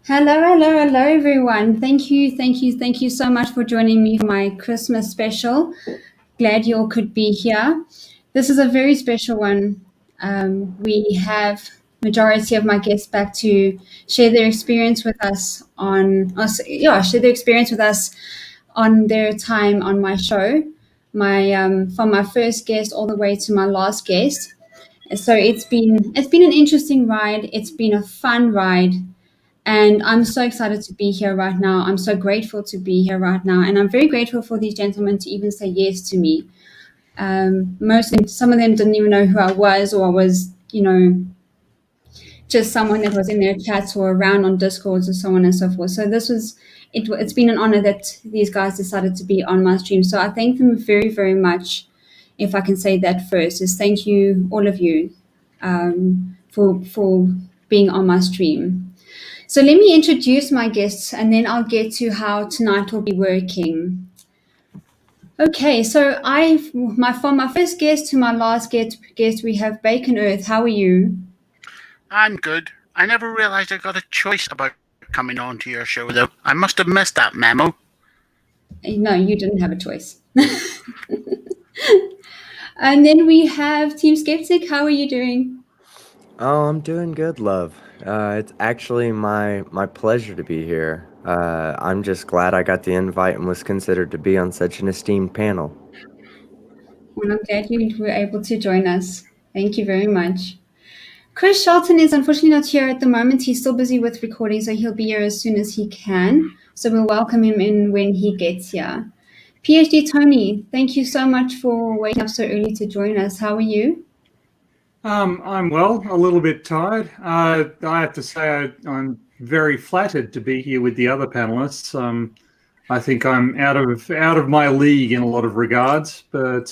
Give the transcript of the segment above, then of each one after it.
Hello, everyone. Thank you so much for joining me for my Christmas special. Glad you all could be here. This is a very special one. We have majority of my guests back to share their experience with us share their experience with us on their time on my show. From my first guest all the way to my last guest. So it's been an interesting ride. It's been a fun ride. And I'm so excited to be here right now. I'm so grateful to be here right now. And I'm very grateful for these gentlemen to even say yes to me. Some of them didn't even know who I was, or I was, just someone that was in their chats or around on Discords or so on and so forth. So it's been an honor that these guys decided to be on my stream. So I thank them very, very much. If I can say that first, is thank you, all of you, for being on my stream. So let me introduce my guests and then I'll get to how tonight will be working. Okay, so from my first guest to my last guest, we have Bacon Earth. How are you? I'm good. I never realized I got a choice about coming on to your show, though. I must have missed that memo. No, you didn't have a choice. And then we have Team Skeptic. How are you doing? Oh, I'm doing good, love. It's actually my pleasure to be here. I'm just glad I got the invite and was considered to be on such an esteemed panel. Well, I'm glad you were able to join us. Thank you very much. Chris Shelton is unfortunately not here at the moment. He's still busy with recording, so he'll be here as soon as he can. So we'll welcome him in when he gets here. PhD Tony, thank you so much for waking up so early to join us. How are you? I'm well, a little bit tired. I have to say I'm very flattered to be here with the other panelists. I think I'm out of my league in a lot of regards, but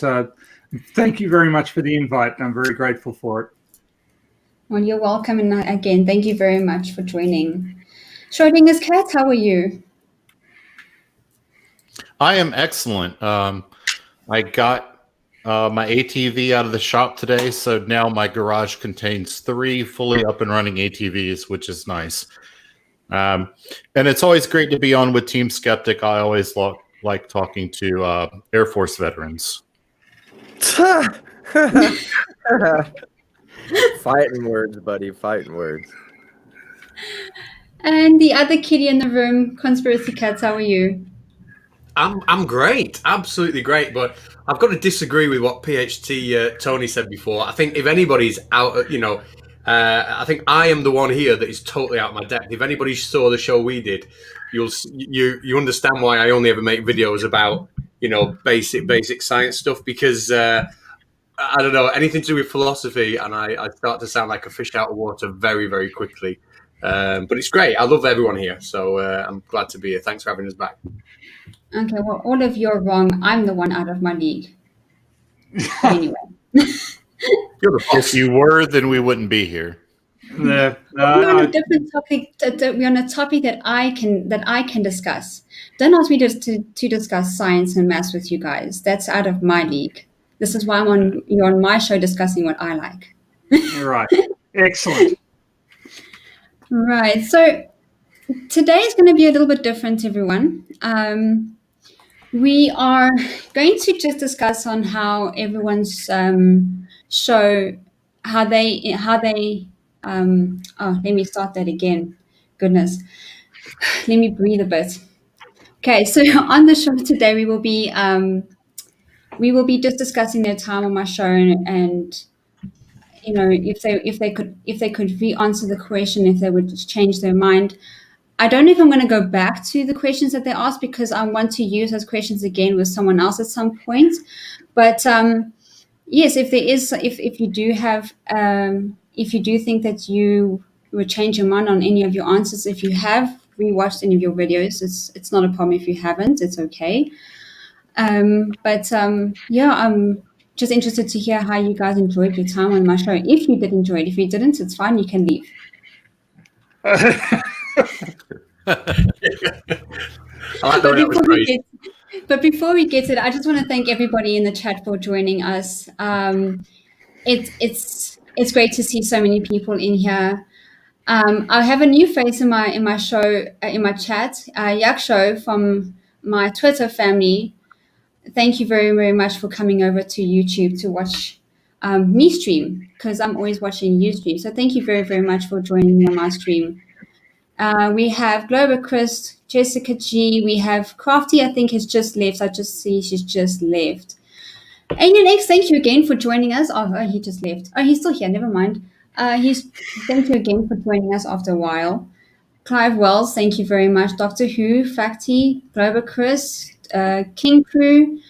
thank you very much for the invite. I'm very grateful for it. Well, you're welcome, and again, thank you very much for joining. Schrodinger's cat, how are you? I am excellent. I got my ATV out of the shop today, so now my garage contains 3 fully up and running ATVs, which is nice. And it's always great to be on with Team Skeptic. I always like talking to Air Force veterans. Fighting words, buddy. Fighting words. And the other kitty in the room, Conspiracy Cats, how are you? I'm great, absolutely great, but I've got to disagree with what PhD Tony said before. I think if anybody's out, I think I am the one here that is totally out of my depth. If anybody saw the show we did, you understand why I only ever make videos about basic science stuff, because I don't know anything to do with philosophy, and I start to sound like a fish out of water very, very quickly. But it's great. I love everyone here, so I'm glad to be here. Thanks for having us back. Okay, well, all of you are wrong. I'm the one out of my league. Anyway. If you were, then we wouldn't be here. We're on a different topic. We're on a topic that I can discuss. Don't ask me to discuss science and maths with you guys. That's out of my league. This is why you're on my show discussing what I like. Right. Excellent. Right. So today is going to be a little bit different, everyone. We are going to just discuss on how everyone's show, how they let me start that again. Goodness. Let me breathe a bit. Okay, so on the show today we will be just discussing their time on my show, and if they could re-answer the question, if they would change their mind. I don't know if I'm going to go back to the questions that they asked, because I want to use those questions again with someone else at some point. But yes, if you do think that you would change your mind on any of your answers, if you have rewatched any of your videos, it's not a problem. If you haven't, it's okay. Yeah, I'm just interested to hear how you guys enjoyed your time on my show. If you did enjoy it, if you didn't, it's fine. You can leave. But before we get to it, I just want to thank everybody in the chat for joining us. It's great to see so many people in here. I have a new face in my show in my chat, Yaksho from my Twitter family. Thank you very, very much for coming over to YouTube to watch me stream, because I'm always watching you stream. So thank you very, very much for joining me on my stream. We have Glober Chris, Jessica G. We have Crafty, I think, has just left. I just see she's just left. Alien X, thank you again for joining us. Oh, he just left. Oh, he's still here. Never mind. Thank you again for joining us after a while. Clive Wells, thank you very much. Doctor Who, Facty, Glober Chris, King Crew,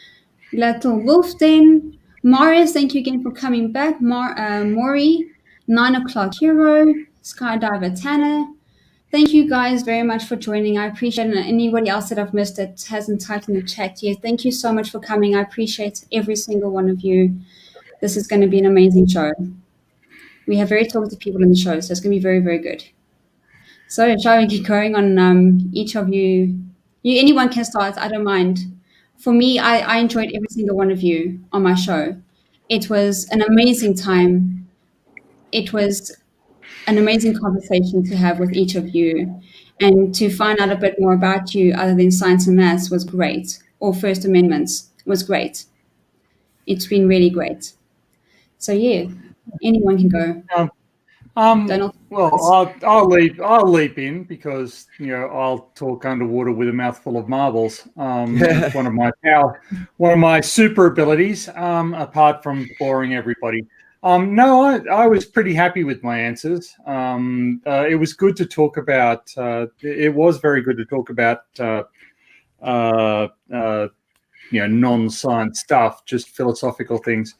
Little Wolfden, Marius, thank you again for coming back. Maury, 9 o'clock Hero, Skydiver Tanner. Thank you guys very much for joining. I appreciate it. And anybody else that I've missed that hasn't typed in the chat yet, thank you so much for coming. I appreciate every single one of you. This is going to be an amazing show. We have very talkative people in the show, so it's going to be very, very good. So shall we get going on each of you? Anyone can start, I don't mind. For me, I enjoyed every single one of you on my show. It was an amazing time. It was an amazing conversation to have with each of you, and to find out a bit more about you other than science and maths was great, or First Amendments was great. It's been really great. So yeah, anyone can go. Well, I'll leap in because I'll talk underwater with a mouthful of marbles. One of my super abilities, apart from boring everybody. No, I was pretty happy with my answers. It was good to talk about. It was very good to talk about. Non-science stuff, just philosophical things.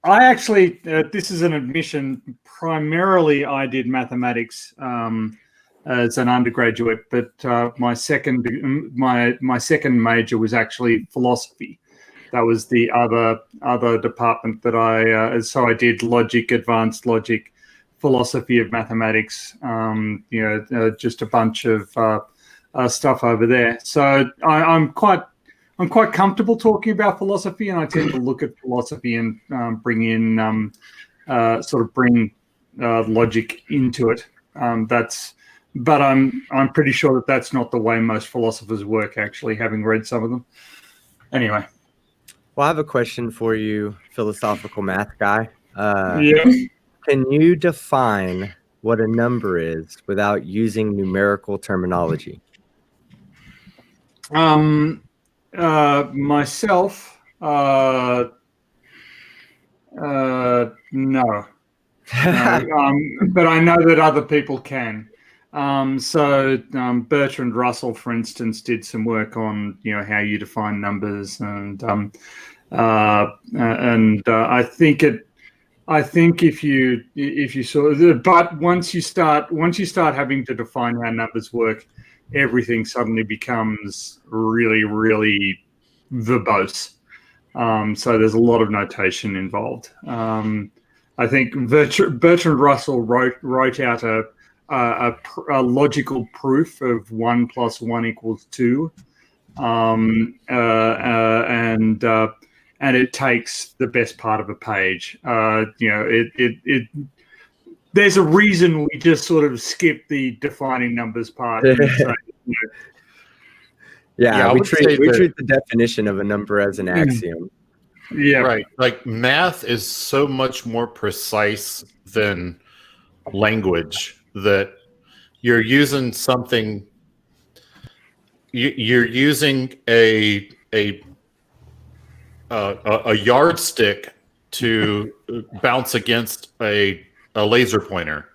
I actually, this is an admission. Primarily, I did mathematics as an undergraduate, but my second major was actually philosophy. That was the other department that so I did logic, advanced logic, philosophy of mathematics. Just a bunch of stuff over there. So I'm quite comfortable talking about philosophy, and I tend to look at philosophy and bring logic into it. But I'm pretty sure that that's not the way most philosophers work. Actually, having read some of them. Anyway. Well, I have a question for you, philosophical math guy. Yeah. Can you define what a number is without using numerical terminology? Myself, no. But I know that other people can. Bertrand Russell, for instance, did some work on how you define numbers, and I think if you but once you start having to define how numbers work, everything suddenly becomes really, really verbose. So there's a lot of notation involved. I think Bertrand Russell wrote out a logical proof of 1 + 1 = 2, and it takes the best part of a page. There's a reason we just sort of skip the defining numbers part. We treat the definition of a number as an axiom. Yeah, right. Like math is so much more precise than language that you're using something. You're using a yardstick to bounce against a laser pointer.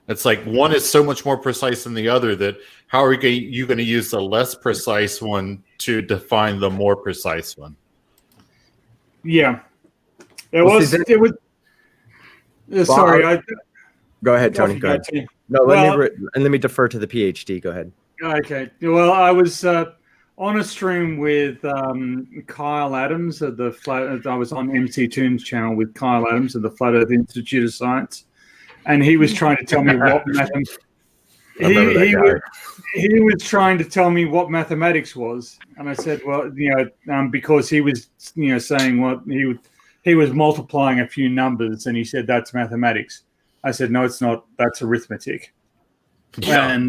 It's like one is so much more precise than the other that how are you going to use the less precise one to define the more precise one? Yeah, it was. Sorry, go ahead, Tony. Go ahead. No, let me defer to the PhD. Go ahead. Okay. Well, I was on a stream with Kyle Adams at the Flat. I was on MC Toon's channel with Kyle Adams at the Flat Earth Institute of Science, and he was trying to tell me what he was trying to tell me what mathematics was, and I said, well, because he was saying what he was multiplying a few numbers, and he said that's mathematics. I said, no, it's not. That's arithmetic. Yeah.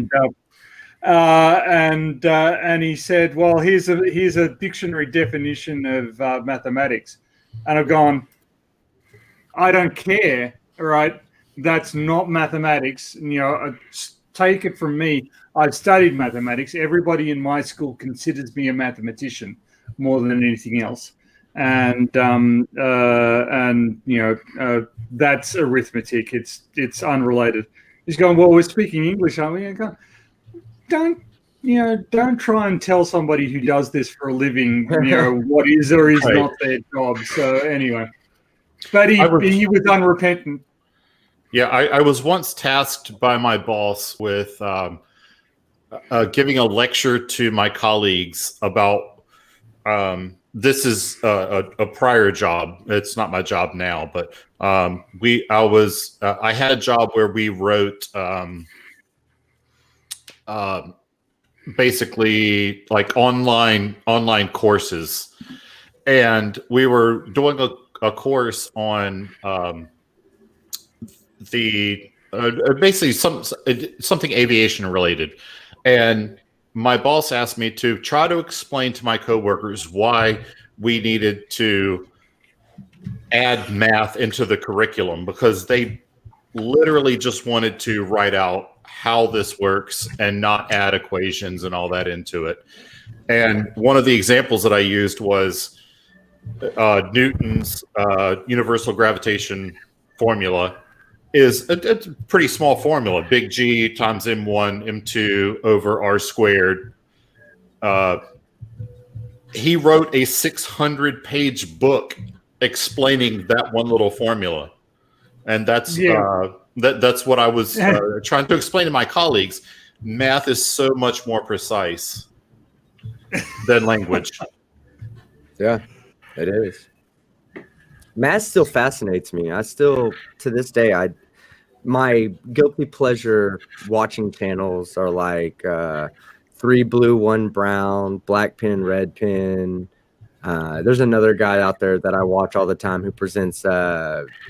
And he said, well, here's a dictionary definition of mathematics. And I've gone, I don't care, all right? That's not mathematics. You know, take it from me. I've studied mathematics. Everybody in my school considers me a mathematician more than anything else. And you know, that's arithmetic. It's unrelated. He's going, well, we're speaking English, aren't we? I go, don't try and tell somebody who does this for a living, you know, what is or is not their job. So anyway, but he was unrepentant. Yeah, I was once tasked by my boss with giving a lecture to my colleagues about this is a prior job. It's not my job now, but I had a job where we wrote basically like online courses, and we were doing a course on basically something aviation related, and my boss asked me to try to explain to my coworkers why we needed to add math into the curriculum, because they literally just wanted to write out how this works and not add equations and all that into it. And one of the examples that I used was Newton's universal gravitation formula is a pretty small formula, big G times M1, M2 over R squared. He wrote a 600-page book explaining that one little formula. And that's that's what I was trying to explain to my colleagues. Math is so much more precise than language. Yeah, it is. Math still fascinates me. I still, to this day, my guilty pleasure watching channels are like 3 blue, 1 brown, black pen, red pen. There's another guy out there that I watch all the time who presents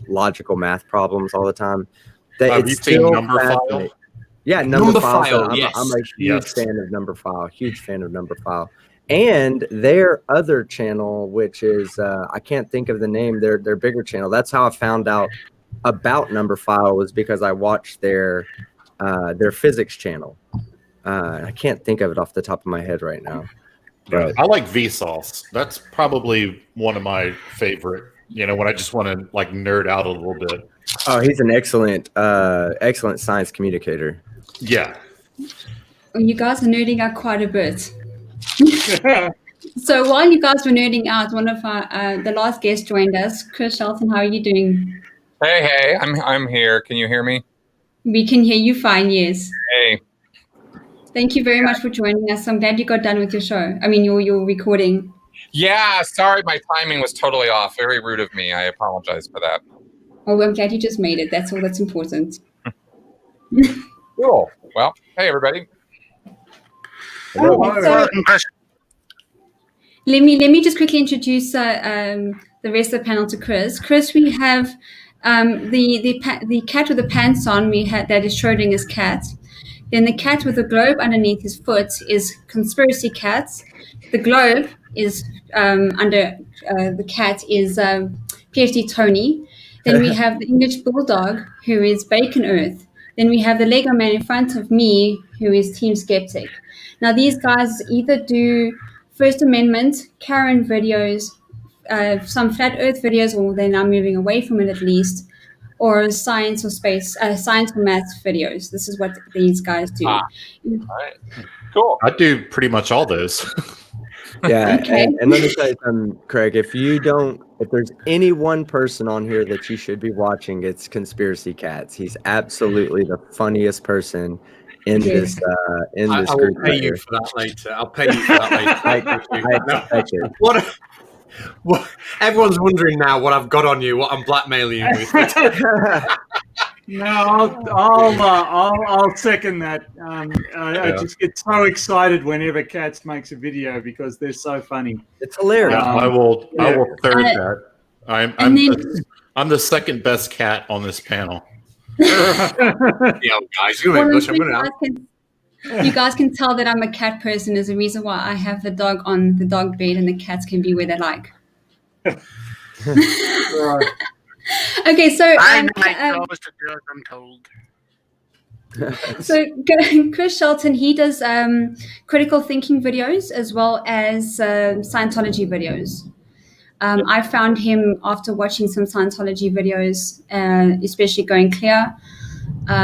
logical math problems all the time. Have you seen Number File? Yeah, Number File. I'm, Yes. I'm a huge fan of Number File. Huge fan of Number File. And their other channel, which is I can't think of the name. Their bigger channel. That's how I found out about Number File, was because I watched their physics channel. I can't think of it off the top of my head right now. But I like Vsauce. That's probably one of my favorite. You know, when I just want to like nerd out a little bit. Oh, he's an excellent science communicator. Yeah. You guys are nerding out quite a bit. So while you guys were nerding out, one of our the last guest joined us. Chris Shelton, how are you doing? Hey, I'm here. Can you hear me? We can hear you fine, yes. Hey. Thank you very much for joining us. I'm glad you got done with your show. I mean, your recording. Yeah, sorry, my timing was totally off. Very rude of me. I apologize for that. Oh, I'm glad you just made it. That's all that's important. Cool. Well, hey, everybody. Okay, so let me just quickly introduce the rest of the panel to Chris. Chris, we have the cat with the pants on. We had that is Schrodinger's cat. Then the cat with the globe underneath his foot is Conspiracy Cats. The globe is under the cat is PhD Tony. Then we have the English Bulldog, who is Bacon Earth. Then we have the Lego Man in front of me, who is Team Skeptic. Now, these guys either do First Amendment, Karen videos, some flat Earth videos, or they're now moving away from it at least, or science or space, science or math videos. This is what these guys do. All right. Cool. I do pretty much all those. Yeah, Okay. and let me tell you something, Craig. If there's any one person on here that you should be watching, it's Conspiracy Cats. He's absolutely the funniest person in this I group. will pay you for that later. I'll pay you for that later. Thank you. What? Everyone's wondering now what I've got on you, what I'm blackmailing you with. No, I'll second that. I just get so excited whenever Cats makes a video because they're so funny. It's hilarious. I will third that. I'm the second best cat on this panel. Guys, you Well, English. I'm I'm sure gonna. you guys can tell that I'm a cat person. There's a reason why I have the dog on the dog bed and the cats can be where they like. Right. Okay, so I know my jobs to do as I'm told. So Chris Shelton, he does critical thinking videos as well as Scientology videos. I found him after watching some Scientology videos, especially Going Clear.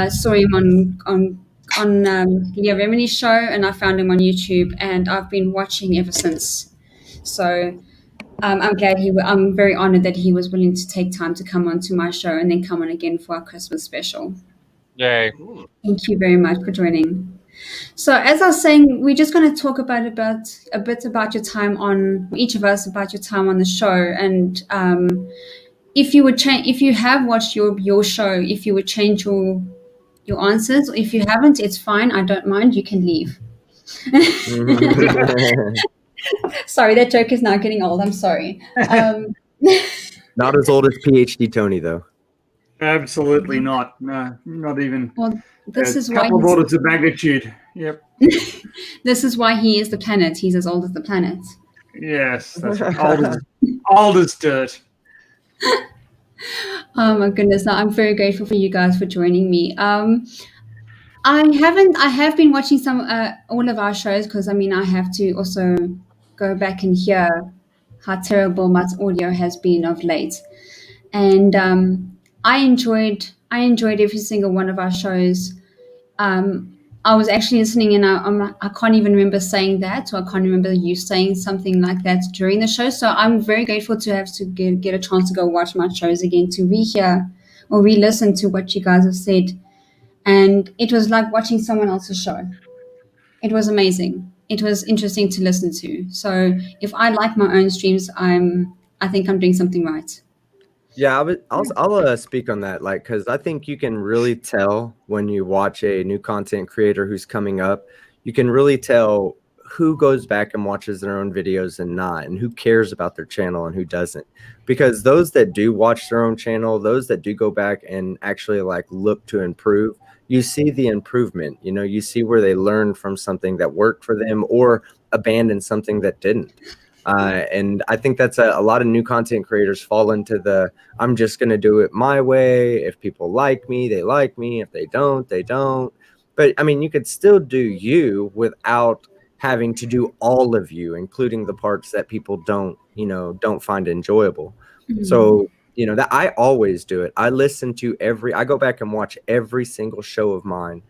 Saw him on Leah Remini's show, and I found him on YouTube, and I've been watching ever since. So I'm glad I'm very honored that he was willing to take time to come onto my show and then come on again for our Christmas special. Yay. Thank you very much for joining. So as I was saying, we're just going to talk about a bit about your time on each of us, about your time on the show, and if you would change, if you have watched your show, if you would change your answers. If you haven't, it's fine. I don't mind. You can leave. Sorry, that joke is now getting old. I'm sorry. Not as old as PhD Tony, though. Absolutely not. No, not even. Well, this is a why couple of orders of magnitude. Yep. This is why he is the planet. He's as old as the planet. Yes, that's right. Old as dirt. Oh my goodness! No, I'm very grateful for you guys for joining me. I have been watching some all of our shows because I mean I have to also go back and hear how terrible my audio has been of late, and I enjoyed every single one of our shows. I was actually listening, and I can't even remember saying that, or I can't remember you saying something like that during the show. So I'm very grateful to have to get a chance to go watch my shows again, to rehear or re-listen to what you guys have said. And it was like watching someone else's show. It was amazing. It was interesting to listen to. So if I like my own streams, I think I'm doing something right. Yeah, I'll speak on that, like, because I think you can really tell when you watch a new content creator who's coming up. You can really tell who goes back and watches their own videos and not, and who cares about their channel and who doesn't. Because those that do watch their own channel, those that do go back and actually like look to improve, you see the improvement. You know, you see where they learned from something that worked for them or abandoned something that didn't. And I think that's a lot of new content creators fall into the, I'm just going to do it my way. If people like me, they like me. If they don't, they don't. But I mean, you could still do you without having to do all of you, including the parts that people don't find enjoyable. Mm-hmm. So, that I always do it. I listen to I go back and watch every single show of mine,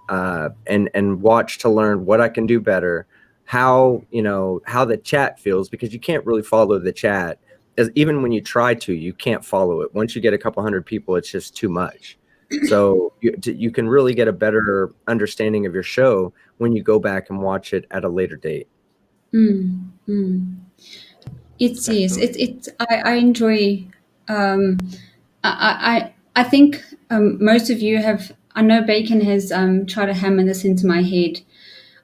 and watch to learn what I can do better. How the chat feels, because you can't really follow the chat, as even when you try to, you can't follow it. Once you get a couple hundred people, it's just too much. So you can really get a better understanding of your show when you go back and watch it at a later date. It's yes. I enjoy. I think most of you have. I know Bacon has tried to hammer this into my head.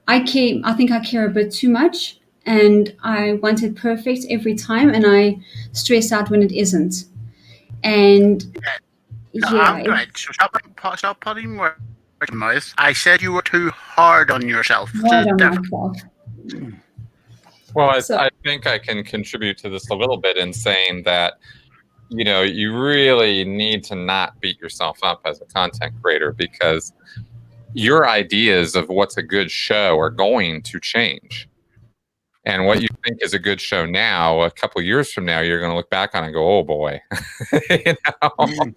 I think I care a bit too much, and I want it perfect every time, and I stress out when it isn't. And I'm good. So stop putting words in my mouth. I said you were too hard on yourself. Hard on myself. Well, I think I can contribute to this a little bit in saying that, you really need to not beat yourself up as a content creator, because your ideas of what's a good show are going to change. And what you think is a good show now, a couple years from now, you're going to look back on it and go, oh boy. 100%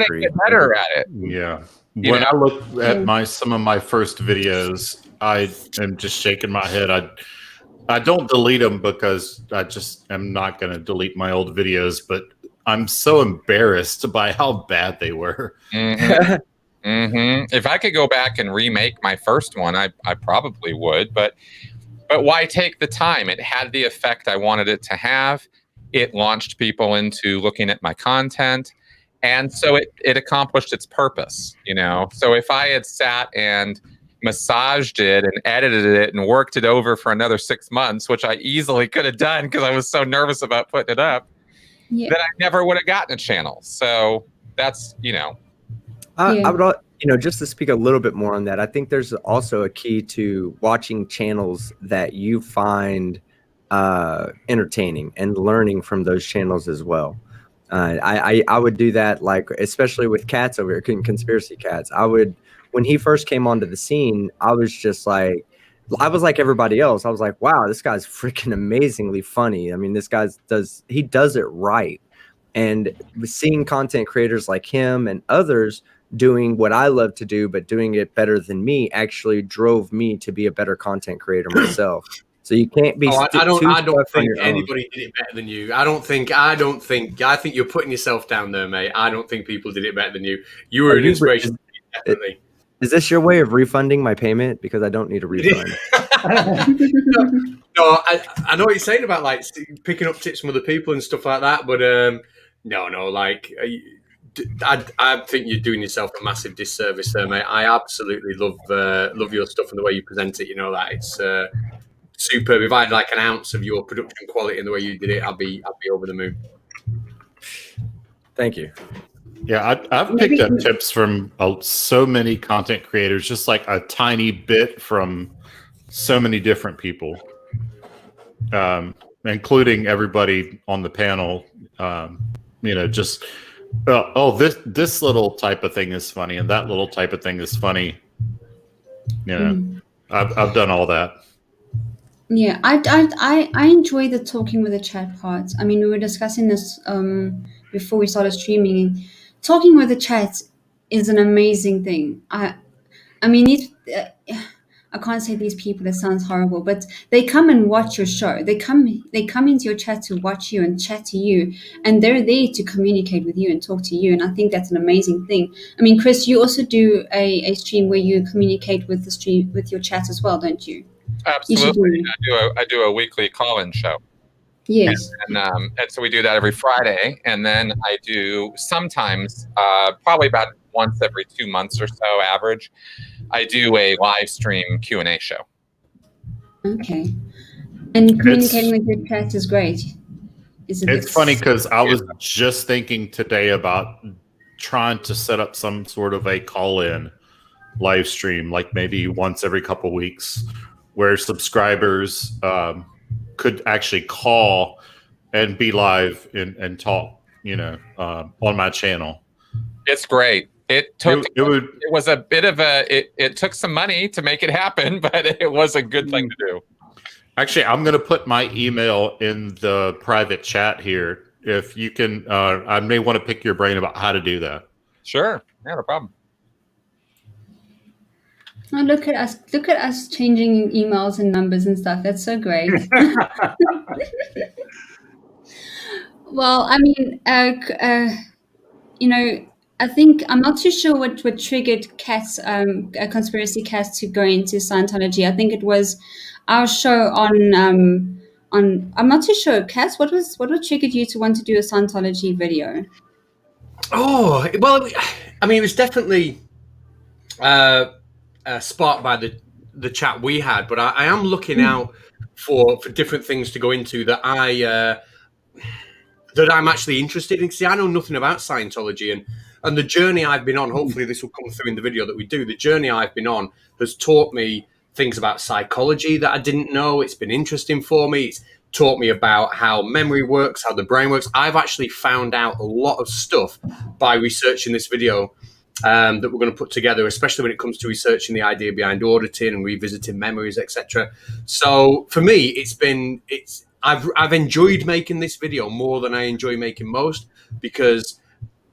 agree. Get better at it. Yeah. When I look at some of my first videos, I am just shaking my head. I don't delete them because I just am not going to delete my old videos, but I'm so embarrassed by how bad they were. Mm-hmm. Mm-hmm. If I could go back and remake my first one, I probably would, but why take the time? It had the effect I wanted it to have. It launched people into looking at my content, and so it accomplished its purpose, So if I had sat and massaged it and edited it and worked it over for another 6 months, which I easily could have done because I was so nervous about putting it up, then I never would have gotten a channel. So that's, I would, just to speak a little bit more on that, I think there's also a key to watching channels that you find entertaining and learning from those channels as well. I would do that, like, especially with Cats over here, Conspiracy Cats. When he first came onto the scene, I was just like, I was like everybody else. I was like, wow, this guy's freaking amazingly funny. I mean, this guy does it right. And seeing content creators like him and others doing what I love to do, but doing it better than me, actually drove me to be a better content creator myself. So you can't be. I don't think anybody did it better than you. I think you're putting yourself down there, mate. I don't think people did it better than you. You were an inspiration, definitely. Is this your way of refunding my payment? Because I don't need a refund. No, I know what you're saying about like picking up tips from other people and stuff like that, but no, like I think you're doing yourself a massive disservice there, mate. I absolutely love your stuff and the way you present it. You know that it's superb. If I had like an ounce of your production quality and the way you did it, I'd be over the moon. Thank you. Yeah, I've picked up tips from so many content creators, just like a tiny bit from so many different people, including everybody on the panel. Just this little type of thing is funny, and that little type of thing is funny. I've done all that. Yeah, I enjoy the talking with the chat part. I mean, we were discussing this before we started streaming. Talking with the chat is an amazing thing. I mean, I can't say these people, it sounds horrible, but they come and watch your show. They come into your chat to watch you and chat to you, and they're there to communicate with you and talk to you. And I think that's an amazing thing. I mean, Chris, you also do a stream where you communicate with your chat as well, don't you? Absolutely. I do a weekly call-in show. Yes. And so we do that every Friday. And then I do sometimes, probably about once every 2 months or so average, I do a live stream Q&A show. Okay. And communicating with your chat is great. It's funny because I was just thinking today about trying to set up some sort of a call-in live stream, like maybe once every couple weeks, where subscribers could actually call and be live and talk, on my channel. It's great. It was a bit of it took some money to make it happen, but it was a good thing to do. Actually, I'm going to put my email in the private chat here. If you can, I may want to pick your brain about how to do that. Sure. Yeah, no problem. Oh, look at us changing emails and numbers and stuff. That's so great. Well, I mean, I think I'm not too sure what triggered Conspiracy Cats to go into Scientology. I think it was our show on I'm not too sure. Cats, what triggered you to want to do a Scientology video? Oh, well, I mean, it was definitely sparked by the chat we had, but I am looking out for different things to go into that I'm actually interested in. See, I know nothing about Scientology, and the journey I've been on, hopefully this will come through in the video that we do, the journey I've been on has taught me things about psychology that I didn't know. It's been interesting for me. It's taught me about how memory works, how the brain works. I've actually found out a lot of stuff by researching this video that we're going to put together, especially when it comes to researching the idea behind auditing and revisiting memories, etc. So for me, I've enjoyed making this video more than I enjoy making most because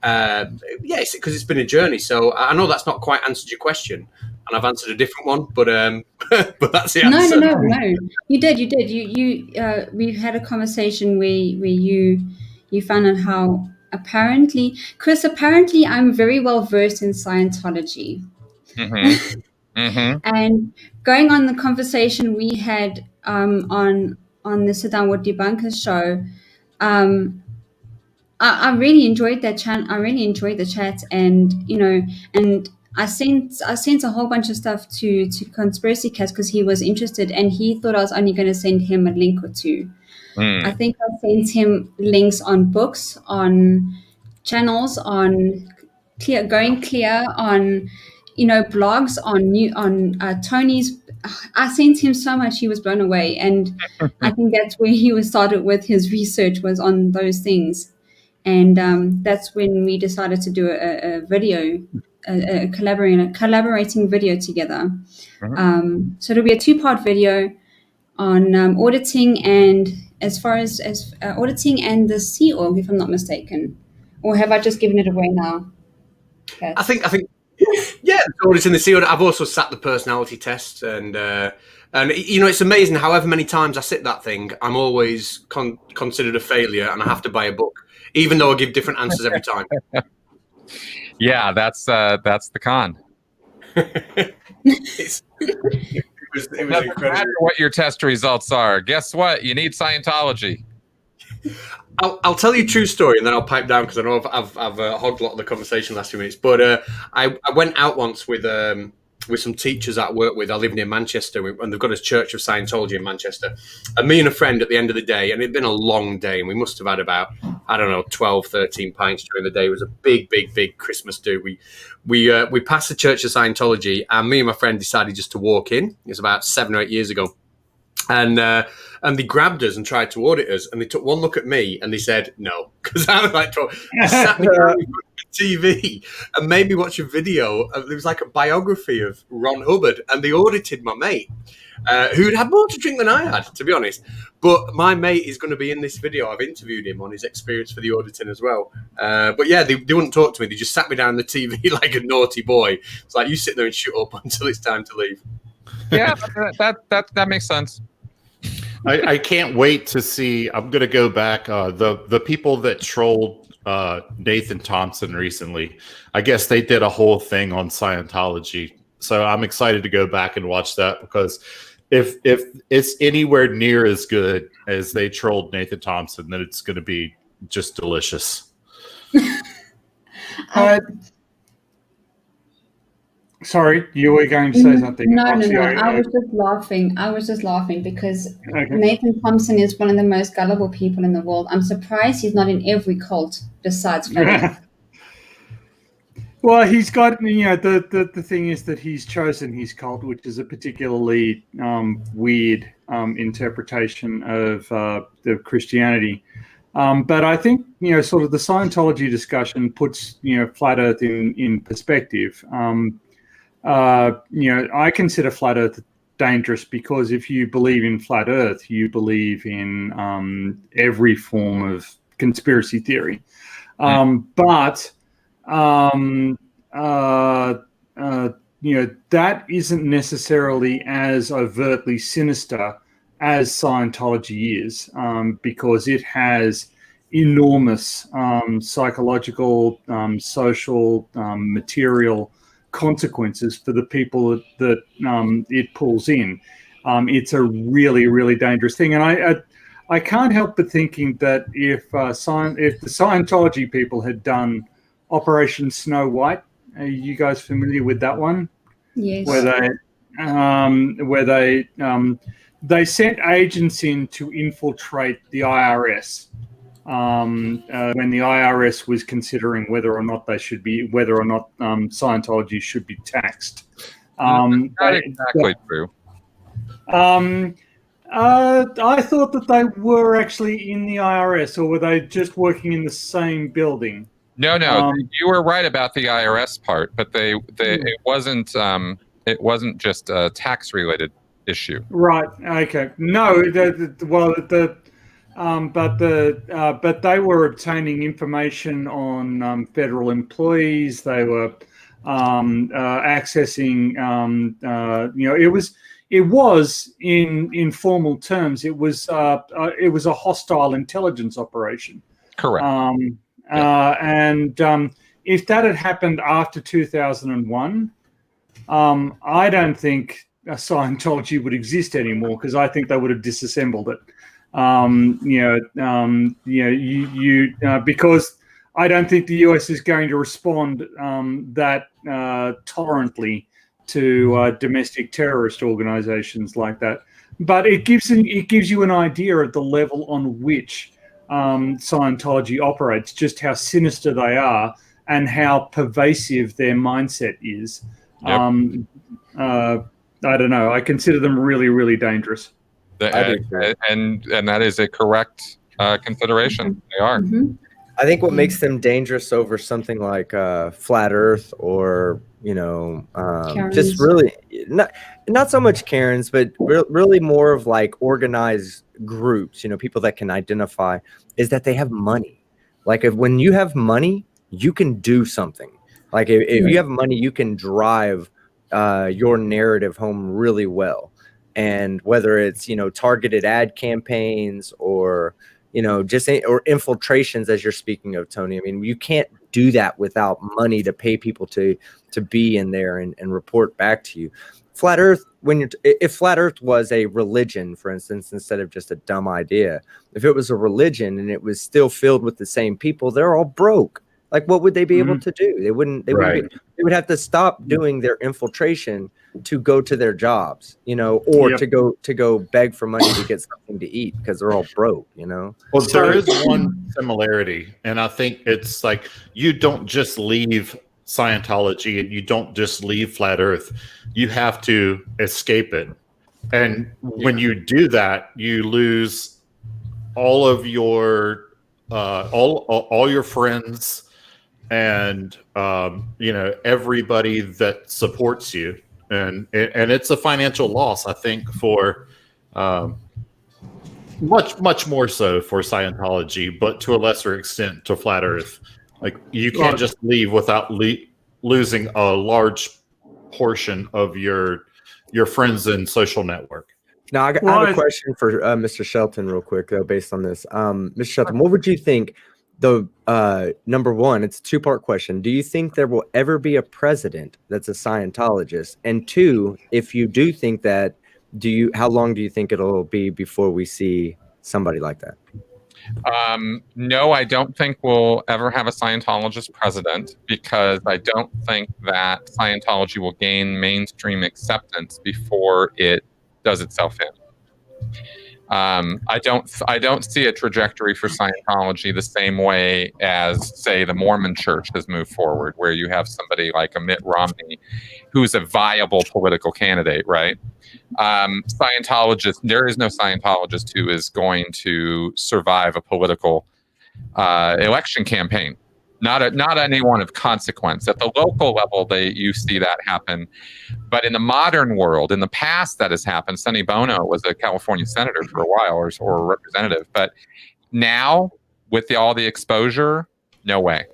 it's been a journey. So I know that's not quite answered your question, and I've answered a different one, but but that's the answer. No. You did. We've had a conversation where you found out how Chris, apparently I'm very well versed in Scientology. Mm-hmm. Mm-hmm. And going on the conversation we had on the Sit Down with Debunkers show, I really enjoyed that chat. I really enjoyed the chat, and I sent a whole bunch of stuff to Conspiracy Cats because he was interested, and he thought I was only going to send him a link or two. I think I sent him links on books, on channels, on going clear on, blogs on Tony's. I sent him so much, he was blown away, and I think that's where he was started with his research, was on those things, and that's when we decided to do a video, a collaborating video together. So it'll be a 2-part video on auditing, and as far as auditing and the Sea Org, if I'm not mistaken, or have I just given it away now? Okay. I think, yeah, auditing the Sea Org. I've also sat the personality test, and it's amazing. However many times I sit that thing, I'm always considered a failure, and I have to buy a book, even though I give different answers every time. Yeah, that's the con. It was Doesn't incredible. matter what your test results are. Guess what? You need Scientology. I'll tell you a true story, and then I'll pipe down, because I know I've hogged a lot of the conversation last few minutes. But I went out once with some teachers I work with. I live near Manchester, and they've got a Church of Scientology in Manchester. And me and a friend at the end of the day, and it'd been a long day, and we must have had about, 12, 13 pints during the day. It was a big, big, big Christmas do. We passed the Church of Scientology, and me and my friend decided just to walk in. It was about 7 or 8 years ago. And they grabbed us and tried to audit us, and they took one look at me and they said no, because I was like, they sat me down in front of the TV and made me watch a video. It was like a biography of Ron Hubbard, and they audited my mate, who'd had more to drink than I had, to be honest. But my mate is going to be in this video. I've interviewed him on his experience for the auditing as well. But yeah, they wouldn't talk to me. They just sat me down on the TV like a naughty boy. It's like, you sit there and shut up until it's time to leave. Yeah, that makes sense. I can't wait to see. I'm going to go back. The people that trolled Nathan Thompson recently, I guess they did a whole thing on Scientology. So I'm excited to go back and watch that, because if it's anywhere near as good as they trolled Nathan Thompson, then it's going to be just delicious. Sorry, you were going to say something. No. Roxy, I was just laughing because Nathan Thompson is one of the most gullible people in the world. I'm surprised he's not in every cult besides Flat. Well, he's got, the thing is that he's chosen his cult, which is a particularly weird interpretation of Christianity. But I think, sort of the Scientology discussion puts, Flat Earth in perspective. I consider Flat Earth dangerous because if you believe in Flat Earth, you believe in every form of conspiracy theory. But that isn't necessarily as overtly sinister as Scientology is, because it has enormous psychological, social, material consequences for the people that it pulls in. It's a really, really dangerous thing. And I can't help but thinking that if the Scientology people had done Operation Snow White, are you guys familiar with that one? Yes. Where they sent agents in to infiltrate the IRS when the IRS was considering whether or not Scientology should be taxed. Not exactly true. I thought that they were actually in the IRS, or were they just working in the same building? No, you were right about the IRS part, but it wasn't just a tax related issue. Right. Okay. No. But they were obtaining information on federal employees. They were accessing. It was in formal terms. It was a hostile intelligence operation. Correct. And if that had happened after 2001, I don't think Scientology would exist anymore, because I think they would have disassembled it. Because I don't think the US is going to respond that tolerantly to domestic terrorist organizations like that. But it gives you an idea of the level on which Scientology operates, just how sinister they are, and how pervasive their mindset is. Yep. I don't know. I consider them really, really dangerous. And that is a correct consideration. They are. Mm-hmm. I think what makes them dangerous over something like flat Earth or just really not so much Karens, but really more of like organized groups. People that can identify is that they have money. Like when you have money, you can do something. Like if you have money, you can drive your narrative home really well. And whether it's targeted ad campaigns or or infiltrations, as you're speaking of, Tony. I mean, you can't do that without money to pay people to be in there and report back to you. Flat Earth, if Flat Earth was a religion, for instance, instead of just a dumb idea, if it was a religion and it was still filled with the same people, they're all broke. Like, what would they be able to do? They wouldn't. They would have to stop doing their infiltration to go to their jobs, or to go beg for money to get something to eat because they're all broke, Well, there is one similarity, and I think it's like you don't just leave Scientology and you don't just leave Flat Earth. You have to escape it, and when you do that, you lose all of your all your friends. And everybody that supports you, and it's a financial loss, I think, for much more so for Scientology, but to a lesser extent to Flat Earth. Like you can't just leave without losing a large portion of your friends and social network. Now, I have a question for Mr. Shelton, real quick, though, based on this. Mr. Shelton, what would you think? Number one, it's a two-part question. Do you think there will ever be a president that's a Scientologist? And two, if you do think that, how long do you think it'll be before we see somebody like that? No, I don't think we'll ever have a Scientologist president, because I don't think that Scientology will gain mainstream acceptance before it does itself in. I don't see a trajectory for Scientology the same way as, say, the Mormon Church has moved forward, where you have somebody like a Mitt Romney who's a viable political candidate, right? There is no Scientologist who is going to survive a political election campaign. Not anyone of consequence. At the local level, you see that happen. But in the modern world, in the past that has happened. Sonny Bono was a California senator for a while, or a representative. But now, with all the exposure, no way.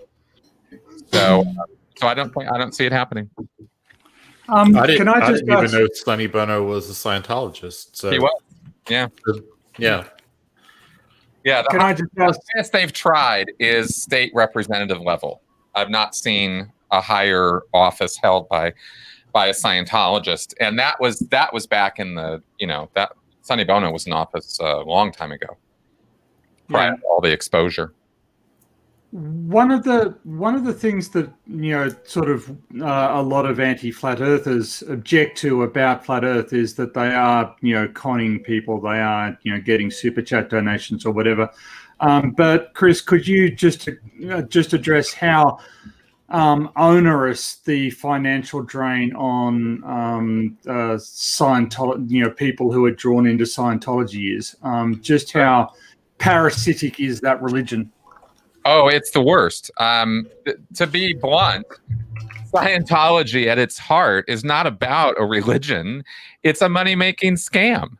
So I don't see it happening. I didn't even know Sonny Bono was a Scientologist. So. He was. Yeah. Yeah. Yeah, the highest they've tried is state representative level. I've not seen a higher office held by a Scientologist, and that was back in the that Sonny Bono was in office a long time ago, prior to all the exposure. One of the things that sort of a lot of anti-flat earthers object to about flat Earth is that they are conning people. They are getting super chat donations or whatever. But Chris, could you just address how onerous the financial drain on Scientology, people who are drawn into Scientology is? Just how parasitic is that religion? Oh, it's the worst. To be blunt, Scientology at its heart is not about a religion. It's a money-making scam.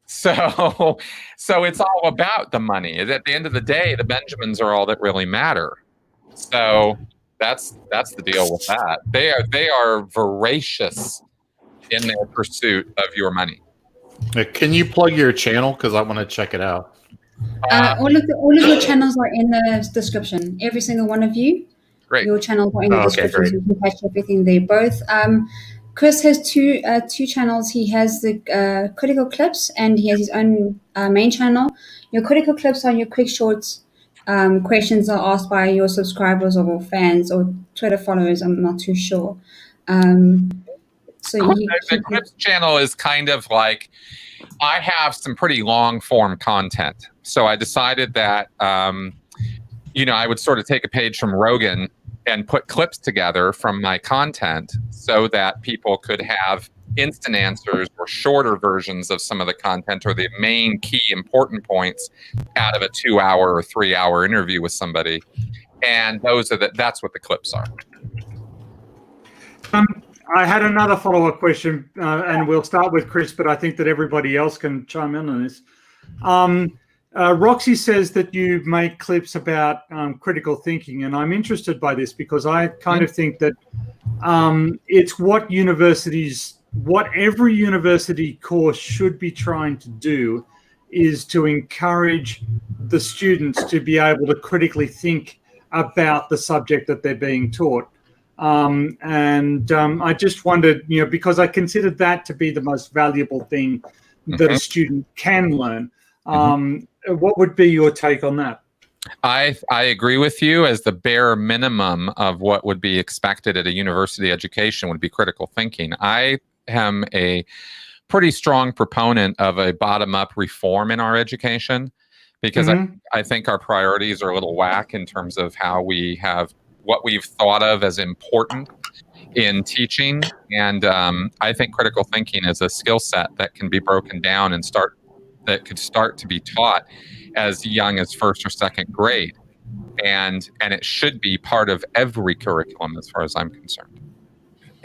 So it's all about the money. At the end of the day, the Benjamins are all that really matter. So that's the deal with that. They are voracious in their pursuit of your money. Can you plug your channel? Because I want to check it out. All of your channels are in the description. Every single one of you. Great. Your channels are in the description, so you can catch everything there. Both. Chris has two channels. He has the Critical Clips, and he has his own main channel. Your Critical Clips are your quick shorts. Questions are asked by your subscribers or fans or Twitter followers. I'm not too sure. The Clips channel is kind of like, I have some pretty long form content. So I decided that, I would sort of take a page from Rogan and put clips together from my content so that people could have instant answers or shorter versions of some of the content or the main key important points out of a 2-hour or 3-hour interview with somebody. And that's what the clips are. I had another follow-up question, and we'll start with Chris, but I think that everybody else can chime in on this. Roxy says that you make clips about critical thinking, and I'm interested by this because I kind of think that it's what every university course should be trying to do is to encourage the students to be able to critically think about the subject that they're being taught. I just wondered, because I considered that to be the most valuable thing that a student can learn. What would be your take on that? I agree with you. As the bare minimum of what would be expected at a university education would be critical thinking. I am a pretty strong proponent of a bottom-up reform in our education because I think our priorities are a little whack in terms of how we have what we've thought of as important in teaching. And I think critical thinking is a skill set that can be broken down and could start to be taught as young as first or second grade. And it should be part of every curriculum as far as I'm concerned.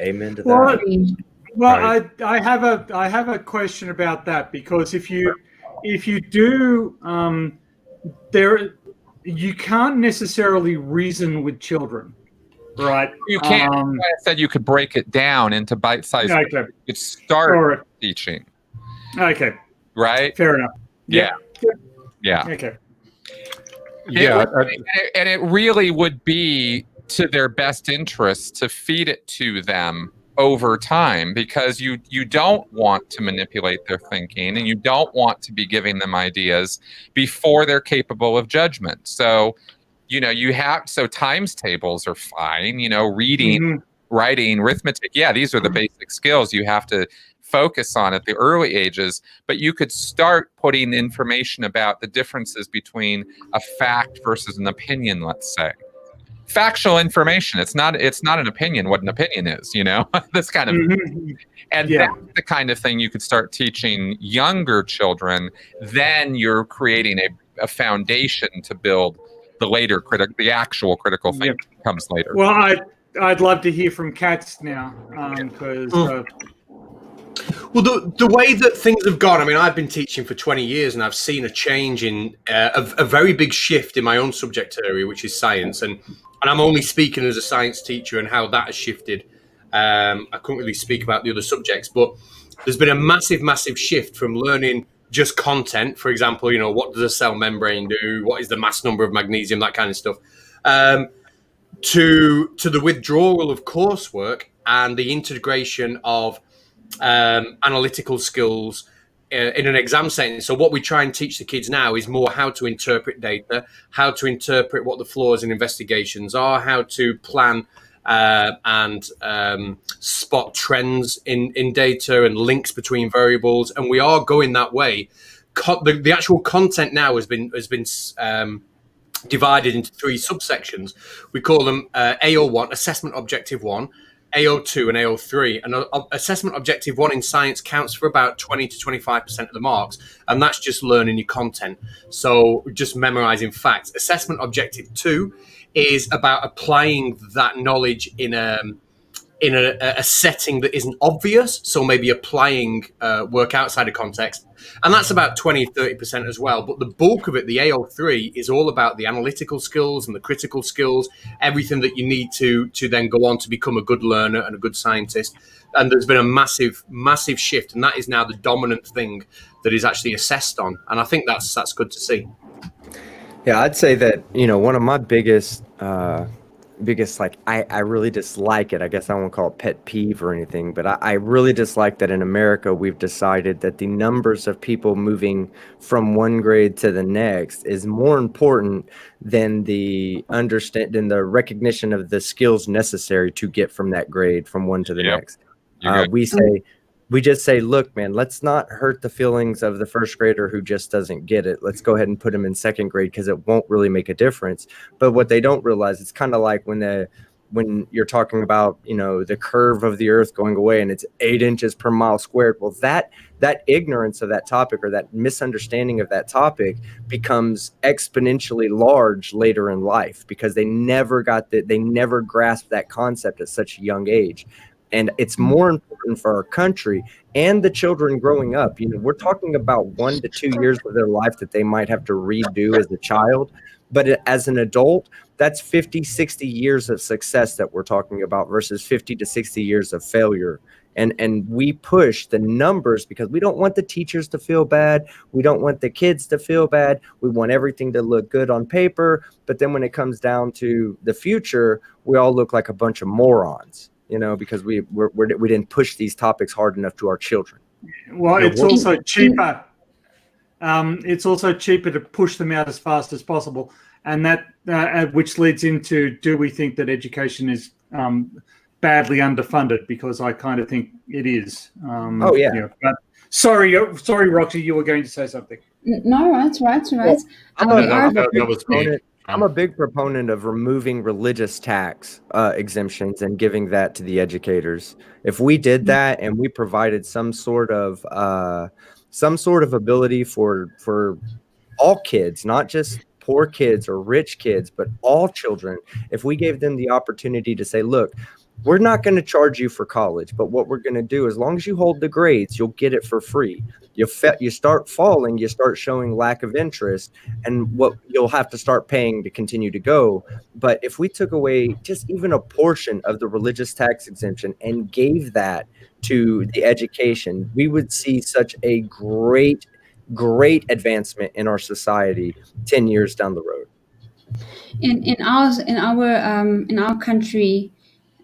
Amen to that. Well, I have a question about that, because if you do you can't necessarily reason with children, right? You can't. I said you could break it down into bite-sized. Okay. You could start teaching. Okay. Right. Fair enough. Yeah. Yeah. Okay. Yeah. And it really would be to their best interest to feed it to them over time, because you don't want to manipulate their thinking, and you don't want to be giving them ideas before they're capable of judgment. So, so times tables are fine, reading, writing, arithmetic. Yeah, these are the basic skills you have to focus on at the early ages, but you could start putting information about the differences between a fact versus an opinion, let's say. Factual information. It's not an opinion what an opinion is, this kind of and that's the kind of thing you could start teaching younger children. Then you're creating a foundation to build the actual critical thinking comes later. Well, I'd love to hear from Katz now, because well, the way that things have gone, I mean, I've been teaching for 20 years and I've seen a change in a very big shift in my own subject area, which is science. And I'm only speaking as a science teacher and how that has shifted. I couldn't really speak about the other subjects, but there's been a massive, massive shift from learning just content. For example, what does a cell membrane do? What is the mass number of magnesium? That kind of stuff. To the withdrawal of coursework and the integration of analytical skills in an exam setting. So what we try and teach the kids now is more how to interpret data, how to interpret what the flaws in investigations are, how to plan and spot trends in data and links between variables. And we are going that way. The actual content now has been divided into 3 subsections. We call them AO1, Assessment Objective 1, AO2 and AO3, and Assessment Objective 1 in science counts for about 20 to 25% of the marks, and that's just learning your content, so just memorizing facts. Assessment Objective 2 is about applying that knowledge in a setting that isn't obvious, so maybe applying work outside of context, and that's about 20-30% as well. But the bulk of it, the AO3, is all about the analytical skills and the critical skills, everything that you need to then go on to become a good learner and a good scientist. And there's been a massive, massive shift, and that is now the dominant thing that is actually assessed on, and I think that's good to see. Yeah, I'd say that, one of my biggest I really dislike it. I guess I won't call it pet peeve or anything, but I really dislike that in America we've decided that the numbers of people moving from one grade to the next is more important than the recognition of the skills necessary to get from that grade from one to the next. We just say, look, man, let's not hurt the feelings of the first grader who just doesn't get it. Let's go ahead and put him in second grade because it won't really make a difference. But what they don't realize, it's kind of like when when you're talking about, the curve of the earth going away and it's 8 inches per mile squared. Well, that ignorance of that topic, or that misunderstanding of that topic, becomes exponentially large later in life, because they never grasped that concept at such a young age. And it's more important for our country and the children growing up. We're talking about 1 to 2 years of their life that they might have to redo as a child. But as an adult, that's 50, 60 years of success that we're talking about versus 50 to 60 years of failure. And we push the numbers because we don't want the teachers to feel bad. We don't want the kids to feel bad. We want everything to look good on paper. But then when it comes down to the future, we all look like a bunch of morons, because we didn't push these topics hard enough to our children. Well, it's also cheaper. It's also cheaper to push them out as fast as possible. And that which leads into, do we think that education is badly underfunded? Because I kind of think it is. But sorry, Roxy, you were going to say something. No, right. I'm a big proponent of removing religious tax exemptions and giving that to the educators. If we did that and we provided some sort of ability for all kids, not just poor kids or rich kids, but all children, if we gave them the opportunity to say, look, we're not going to charge you for college, but what we're going to do, as long as you hold the grades, you'll get it for free. You start falling, you start showing lack of interest, and what you'll have to start paying to continue to go. But if we took away just even a portion of the religious tax exemption and gave that to the education, we would see such a great advancement in our society 10 years down the road. In our country,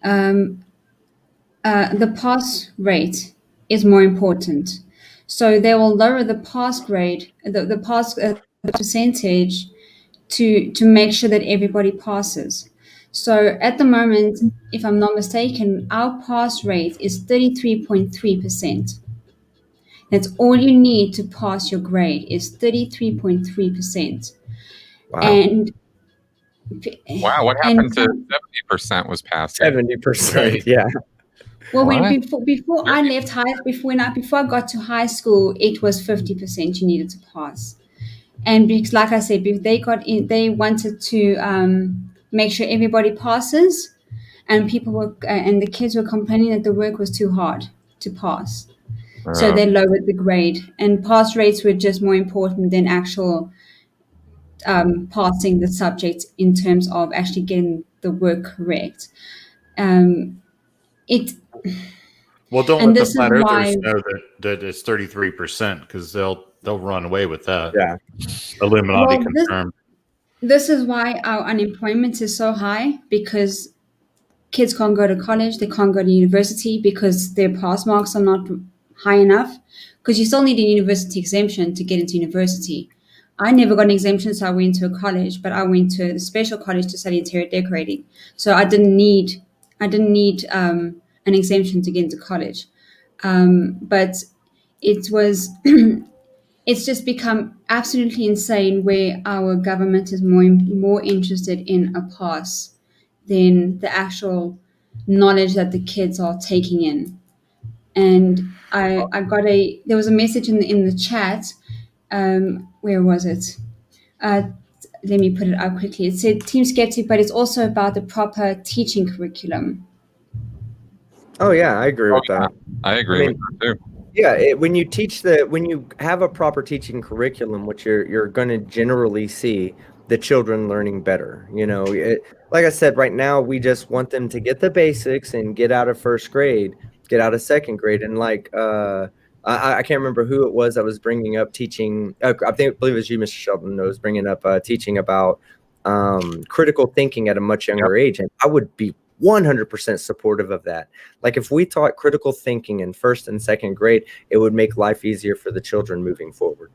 the pass rate is more important. So they will lower the pass grade, the pass percentage, to make sure that everybody passes. So at the moment, if I'm not mistaken, our pass rate is 33.3%. That's all you need to pass your grade, is 33.3%. Wow. And wow, what happened to 70% was passed? 70%, yeah. Well, before I left before I got to high school, it was 50% you needed to pass. And because, like I said, they wanted to make sure everybody passes, and and the kids were complaining that the work was too hard to pass. So they lowered the grade, and pass rates were just more important than actual passing the subject in terms of actually getting the work correct. Well, don't let the flat earthers know that it's 33%, because they'll run away with that. Yeah, Illuminati confirmed. This is why our unemployment is so high, because kids can't go to college, they can't go to university because their pass marks are not high enough. Because you still need a university exemption to get into university. I never got an exemption, so I went to a college, but I went to a special college to study interior decorating. So I didn't need an exemption to get into college. But it was it's just become absolutely insane where our government is more interested in a pass than the actual knowledge that the kids are taking in. And there was a message in the chat. Where was it? Let me put it up quickly. It said Team Skeptic, but it's also about the proper teaching curriculum. Oh yeah, I agree with that. I agree with that too. Yeah, when you have a proper teaching curriculum, which you're going to generally see the children learning better. Like I said, right now we just want them to get the basics and get out of first grade, get out of second grade, and I can't remember who it was that was bringing up teaching. I believe it was you, Mr. Sheldon, that was bringing up teaching about critical thinking at a much younger age, and I would be 100% supportive of that. Like, if we taught critical thinking in first and second grade, it would make life easier for the children moving forward.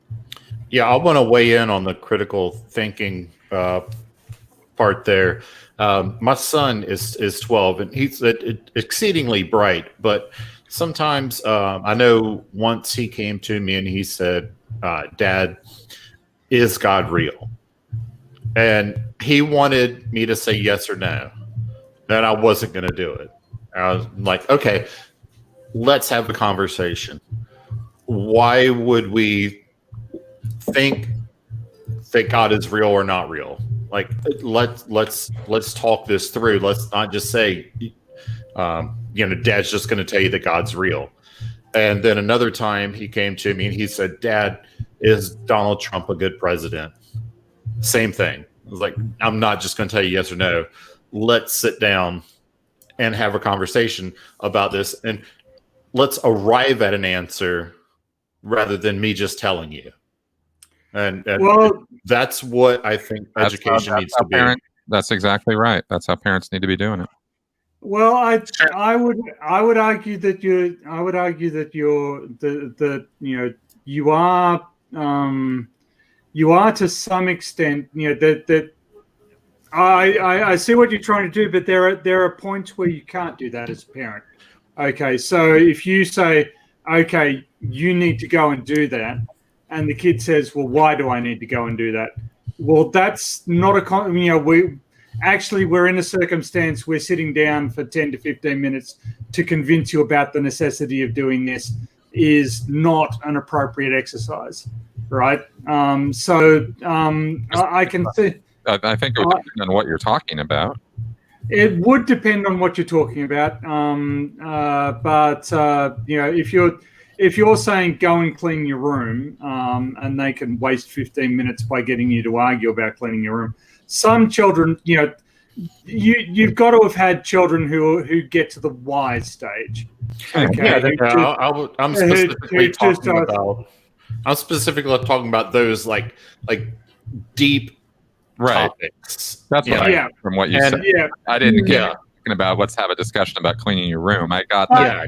Yeah, I want to weigh in on the critical thinking part there. My son is 12, and he's exceedingly bright, but sometimes I know once he came to me and he said, Dad, is God real? And he wanted me to say yes or no. and I wasn't going to do it. I was like, okay, let's have a conversation. Why would we think that God is real or not real? Like, let's talk this through. Let's not just say, Dad's just going to tell you that God's real. And then another time he came to me and he said, Dad, is Donald Trump a good president? Same thing. I was like, I'm not just going to tell you yes or no. Let's sit down and have a conversation about this, and let's arrive at an answer rather than me just telling you. And that's what I think education needs to be. That's exactly right. That's how parents need to be doing it. Well, I would argue that you are to some extent, that I see what you're trying to do, but there are points where you can't do that as a parent. Okay, so if you say, okay, you need to go and do that, and the kid says, well, why do I need to go and do that? Well, that's not we're in a circumstance, we're sitting down for 10 to 15 minutes to convince you about the necessity of doing this is not an appropriate exercise, right? I can see. I think it would depend on what you're talking about. It would depend on what you're talking about, if you're saying go and clean your room, and they can waste 15 minutes by getting you to argue about cleaning your room. Some children, you've got to have had children who get to the why stage. Okay, I'm specifically talking about those like deep topics. That's what from what you said. Yeah. I didn't get talking about let's have a discussion about cleaning your room. I got that.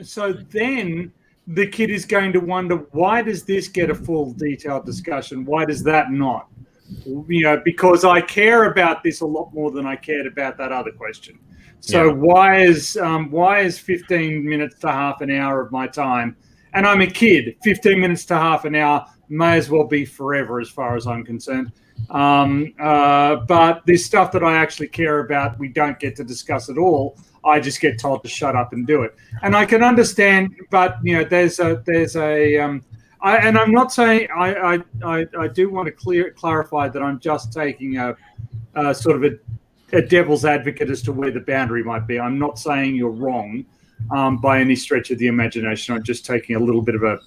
So then the kid is going to wonder, why does this get a full detailed discussion? Why does that not? Because I care about this a lot more than I cared about that other question. So why is 15 minutes to half an hour of my time, and I'm a kid, 15 minutes to half an hour may as well be forever as far as I'm concerned. But this stuff that I actually care about, we don't get to discuss at all. I just get told to shut up and do it. And I can understand, but and I'm not saying I do want to clarify that I'm just taking a sort of a devil's advocate as to where the boundary might be. I'm not saying you're wrong by any stretch of the imagination. I'm just taking a little bit of a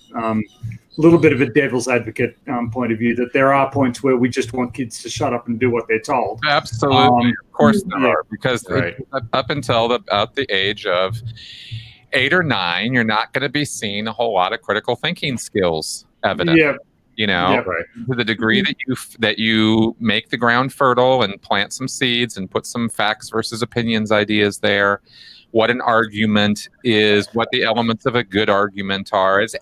devil's advocate point of view, that there are points where we just want kids to shut up and do what they're told. Absolutely, of course there are, because up until about the age of 8 or 9, you're not going to be seeing a whole lot of critical thinking skills evident. To the degree that you make the ground fertile and plant some seeds and put some facts versus opinions ideas there, what an argument is, what the elements of a good argument are, is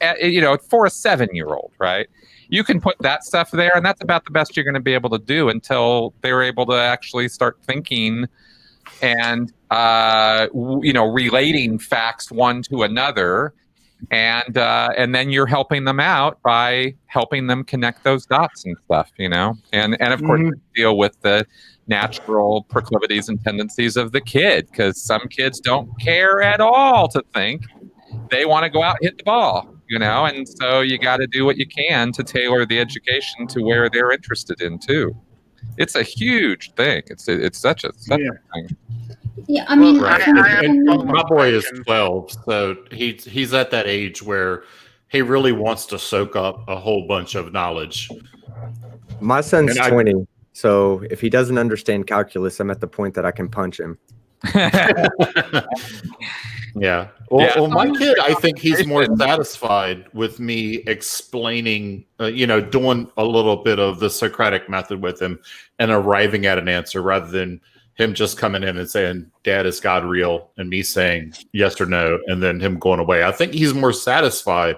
for a 7-year-old, right? You can put that stuff there, and that's about the best you're going to be able to do until they're able to actually start thinking and relating facts one to another, and then you're helping them out by helping them connect those dots and stuff, and of course deal with the natural proclivities and tendencies of the kid, because some kids don't care at all to think. They want to go out and hit the ball, and so you got to do what you can to tailor the education to where they're interested in too. It's a huge thing. It's such a thing. Yeah, I mean, my boy is 12, so he's at that age where he really wants to soak up a whole bunch of knowledge. My son's 20, so if he doesn't understand calculus, I'm at the point that I can punch him. Yeah. Well, my kid, I think he's more satisfied with me explaining, doing a little bit of the Socratic method with him and arriving at an answer, rather than him just coming in and saying, Dad, is God real? And me saying yes or no, and then him going away. I think he's more satisfied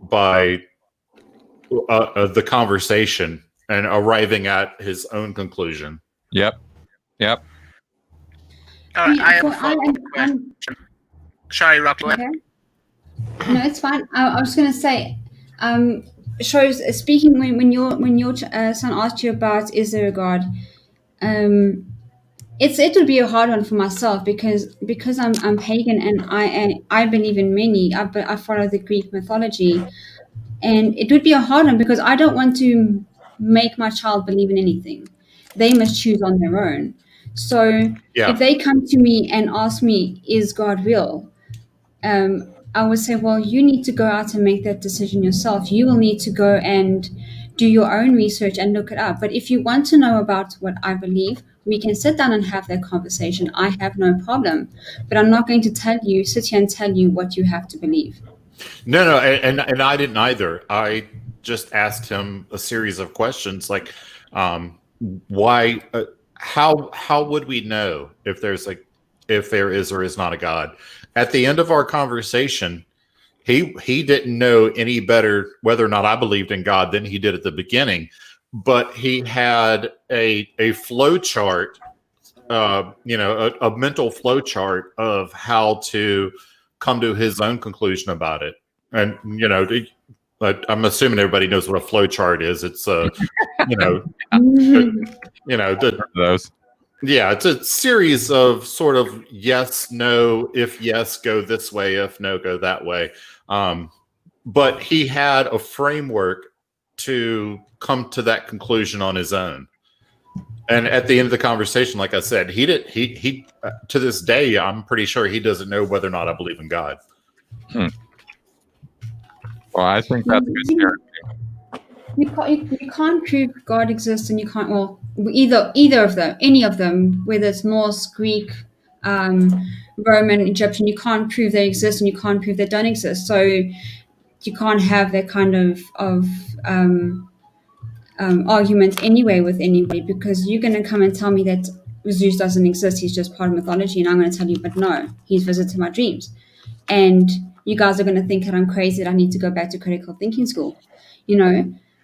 by the conversation and arriving at his own conclusion. Yep. I have a follow-up question. Sorry, Roxy. Okay. No, it's fine. I was going to say, speaking when your son asked you about is there a God, it would be a hard one for myself because I'm pagan and I believe in many. I follow the Greek mythology, and it would be a hard one because I don't want to make my child believe in anything. They must choose on their own. So Yeah. if they come to me and ask me, "Is God real?" I would say, well, you need to go out and make that decision yourself. You will need to go and do your own research and look it up. But if you want to know about what I believe, we can sit down and have that conversation. I have no problem. But I'm not going to sit here and tell you what you have to believe. No, and I didn't either. I just asked him a series of questions like, why, how would we know if there is or is not a God? At the end of our conversation, he didn't know any better whether or not I believed in God than he did at the beginning, but he had a flow chart, a mental flow chart of how to come to his own conclusion about it. And I'm assuming everybody knows what a flow chart is. It's Those. Yeah, it's a series of sort of yes, no, if yes, go this way, if no, go that way. But he had a framework to come to that conclusion on his own. And at the end of the conversation, like I said, he to this day, I'm pretty sure he doesn't know whether or not I believe in God. Well, I think that's good character. You can't prove God exists, and you can't. Well, either of them, any of them, whether it's Norse, Greek, Roman, Egyptian, you can't prove they exist, and you can't prove they don't exist. So you can't have that kind of argument anyway with anybody, because you're going to come and tell me that Zeus doesn't exist, he's just part of mythology, and I'm going to tell you, but no, he's visited my dreams. And you guys are going to think that I'm crazy, that I need to go back to critical thinking school,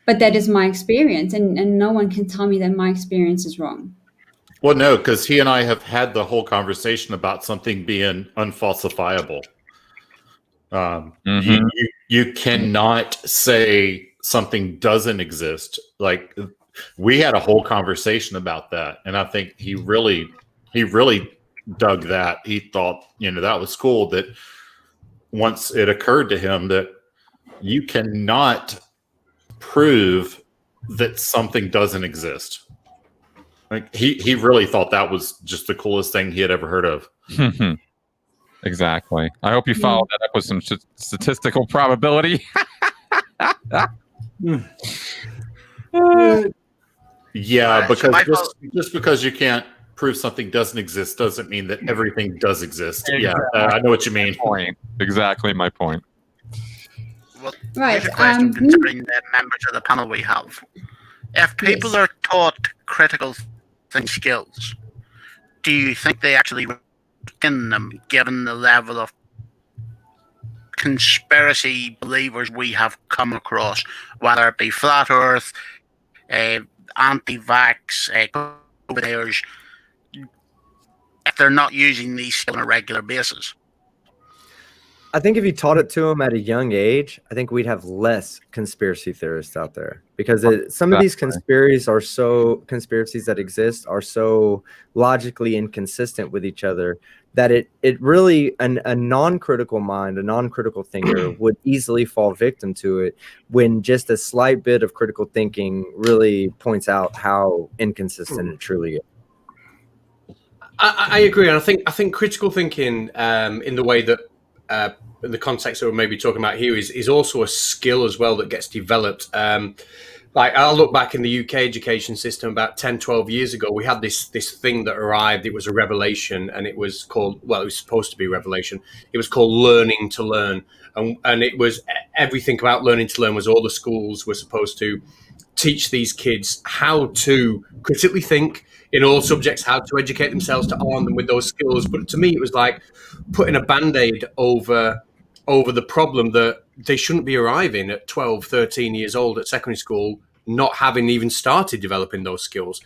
But that is my experience, and no one can tell me that my experience is wrong. Well, no, because he and I have had the whole conversation about something being unfalsifiable. You cannot say something doesn't exist. Like, we had a whole conversation about that, and I think he really dug that. He thought, that was cool, that once it occurred to him that you cannot prove that something doesn't exist. Like, he really thought that was just the coolest thing he had ever heard of. Exactly. I hope you followed that up with some statistical probability. Yeah, because just because you can't prove something doesn't exist doesn't mean that everything does exist. Exactly. Yeah, I know what you mean. Exactly my point. Well, Right. here's a question considering the members of the panel we have. If people are taught critical thinking skills, do you think they actually in them, given the level of conspiracy believers we have come across, whether it be flat Earth, anti-vax, COVID-ers, if they're not using these skills on a regular basis? I think if you taught it to them at a young age, I think we'd have less conspiracy theorists out there, because some of these conspiracies that exist are so logically inconsistent with each other that it really, a non-critical mind, a non-critical thinker would easily fall victim to it, when just a slight bit of critical thinking really points out how inconsistent it truly is. I agree, and I think critical thinking, in the way that the context that we're maybe talking about here, is also a skill as well that gets developed. Like, I'll look back in the UK education system about 10, 12 years ago, we had this thing that arrived. It was a revelation, and it was called, well, it was supposed to be revelation. It was called learning to learn. And it was, everything about learning to learn was all the schools were supposed to teach these kids how to critically think in all subjects, how to educate themselves, to arm them with those skills. But to me, it was like putting a Band-Aid over the problem that they shouldn't be arriving at 12, 13 years old at secondary school, not having even started developing those skills.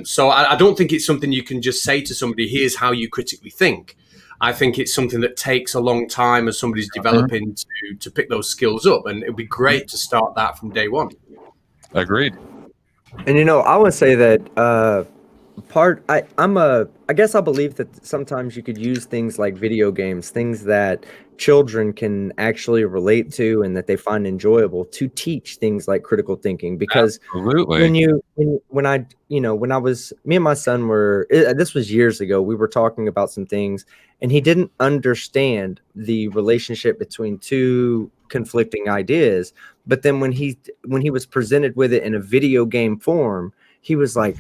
So I don't think it's something you can just say to somebody, here's how you critically think. I think it's something that takes a long time as somebody's developing to pick those skills up. And it would be great to start that from day one. Agreed. And, I would say that I guess I believe that sometimes you could use things like video games, things that children can actually relate to and that they find enjoyable, to teach things like critical thinking. Because Absolutely. when I was, me and my son were, this was years ago, we were talking about some things, and he didn't understand the relationship between two conflicting ideas. But then when he was presented with it in a video game form, he was like,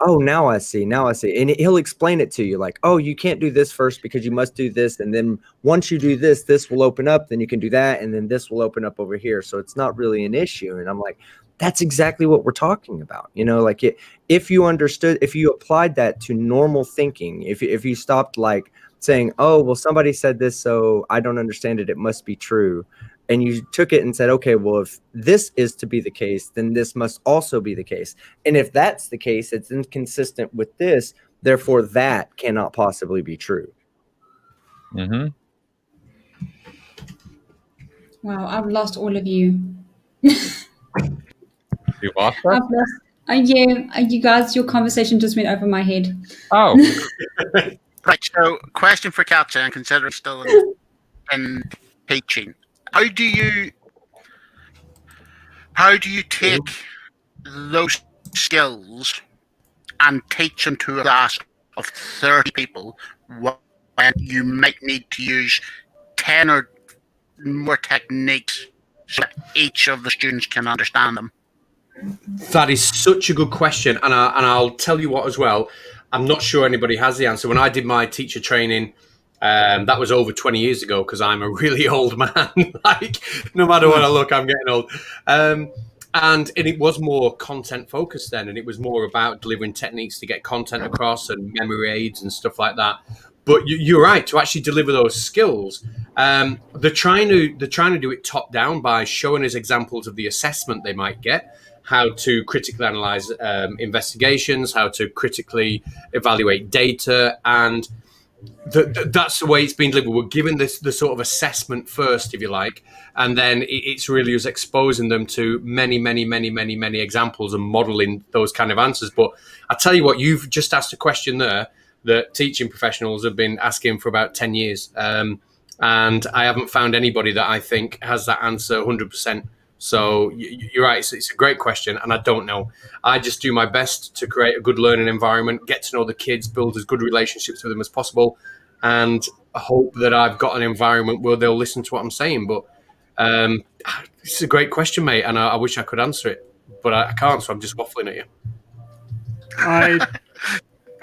oh, now I see. And he'll explain it to you like, oh, you can't do this first because you must do this. And then once you do this, this will open up, then you can do that. And then this will open up over here. So it's not really an issue. And I'm like, that's exactly what we're talking about. Like if you understood, if you applied that to normal thinking, if you stopped like saying, oh, well, somebody said this, so I don't understand it, it must be true. And you took it and said, okay, well, if this is to be the case, then this must also be the case. And if that's the case, it's inconsistent with this. Therefore, that cannot possibly be true. Mm-hmm. Wow, I've lost all of you. You lost us? I've lost. Yeah, you guys, your conversation just went over my head. Oh, Right, so question for Katja, and considering still in teaching. How do you take those skills and teach them to a class of 30 people when you might need to use 10 or more techniques so that each of the students can understand them? That is such a good question, and I'll tell you what as well. I'm not sure anybody has the answer. When I did my teacher training, that was over 20 years ago, because I'm a really old man. Like, no matter what I look, I'm getting old. And it was more content focused then, and it was more about delivering techniques to get content across and memory aids and stuff like that. But you're right, to actually deliver those skills, they're trying to do it top down by showing us examples of the assessment they might get, how to critically analyze investigations, how to critically evaluate data, and that's the way it's been delivered. We're given the sort of assessment first, if you like, and then it's really us exposing them to many examples and modeling those kind of answers. But I tell you what, you've just asked a question there that teaching professionals have been asking for about 10 years. And I haven't found anybody that I think has that answer 100%. So you're right, it's a great question, and I don't know. I just do my best to create a good learning environment, get to know the kids, build as good relationships with them as possible, and hope that I've got an environment where they'll listen to what I'm saying. But it's a great question, mate, and I wish I could answer it, but I can't, so I'm just waffling at you.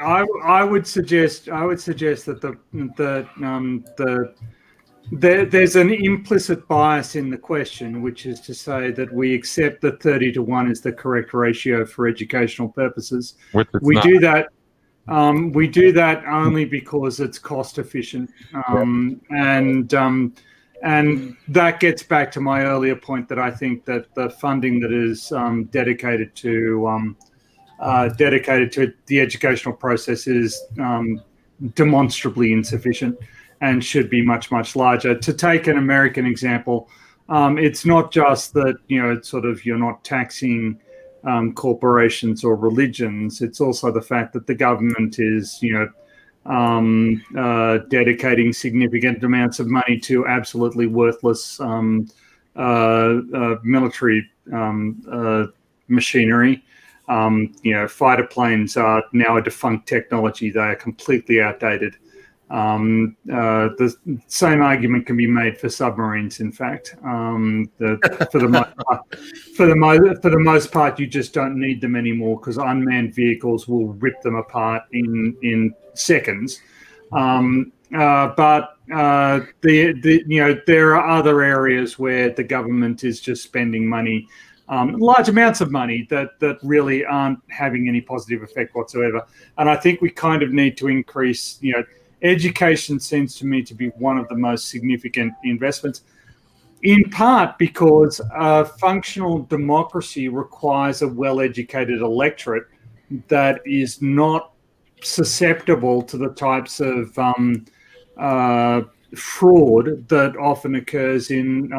I would suggest that there's an implicit bias in the question, which is to say that we accept that 30-1 is the correct ratio for educational purposes. We do that only because it's cost efficient, and that gets back to my earlier point that I think that the funding that is dedicated to the educational process is demonstrably insufficient and should be much larger. To take an American example, it's not just that it's sort of you're not taxing corporations or religions. It's also the fact that the government is dedicating significant amounts of money to absolutely worthless military machinery. Fighter planes are now a defunct technology. They are completely outdated. The same argument can be made for submarines. In fact, for the most part, you just don't need them anymore because unmanned vehicles will rip them apart in seconds. But there are other areas where the government is just spending money, large amounts of money that really aren't having any positive effect whatsoever. And I think we kind of need to increase. Education seems to me to be one of the most significant investments, in part because a functional democracy requires a well-educated electorate that is not susceptible to the types of fraud that often occurs in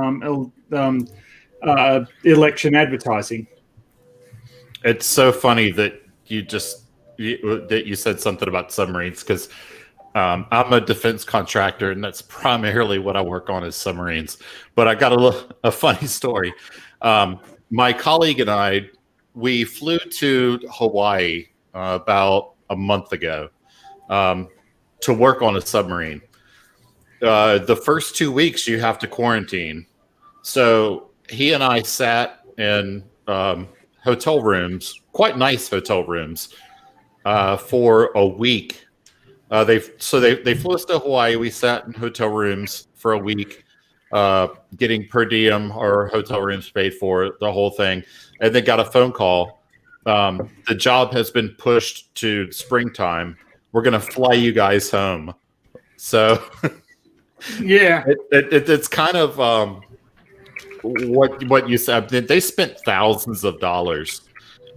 election advertising. It's so funny that you just that you said something about submarines, because I'm a defense contractor, and that's primarily what I work on is submarines. But I got a funny story. My colleague and I, we flew to Hawaii about a month ago to work on a submarine. The first 2 weeks you have to quarantine. So he and I sat in hotel rooms, quite nice hotel rooms, for a week. They flew us to Hawaii. We sat in hotel rooms for a week, getting per diem or hotel rooms paid for, the whole thing, and then got a phone call. The job has been pushed to springtime. We're going to fly you guys home. So Yeah, it's kind of what you said. They spent thousands of dollars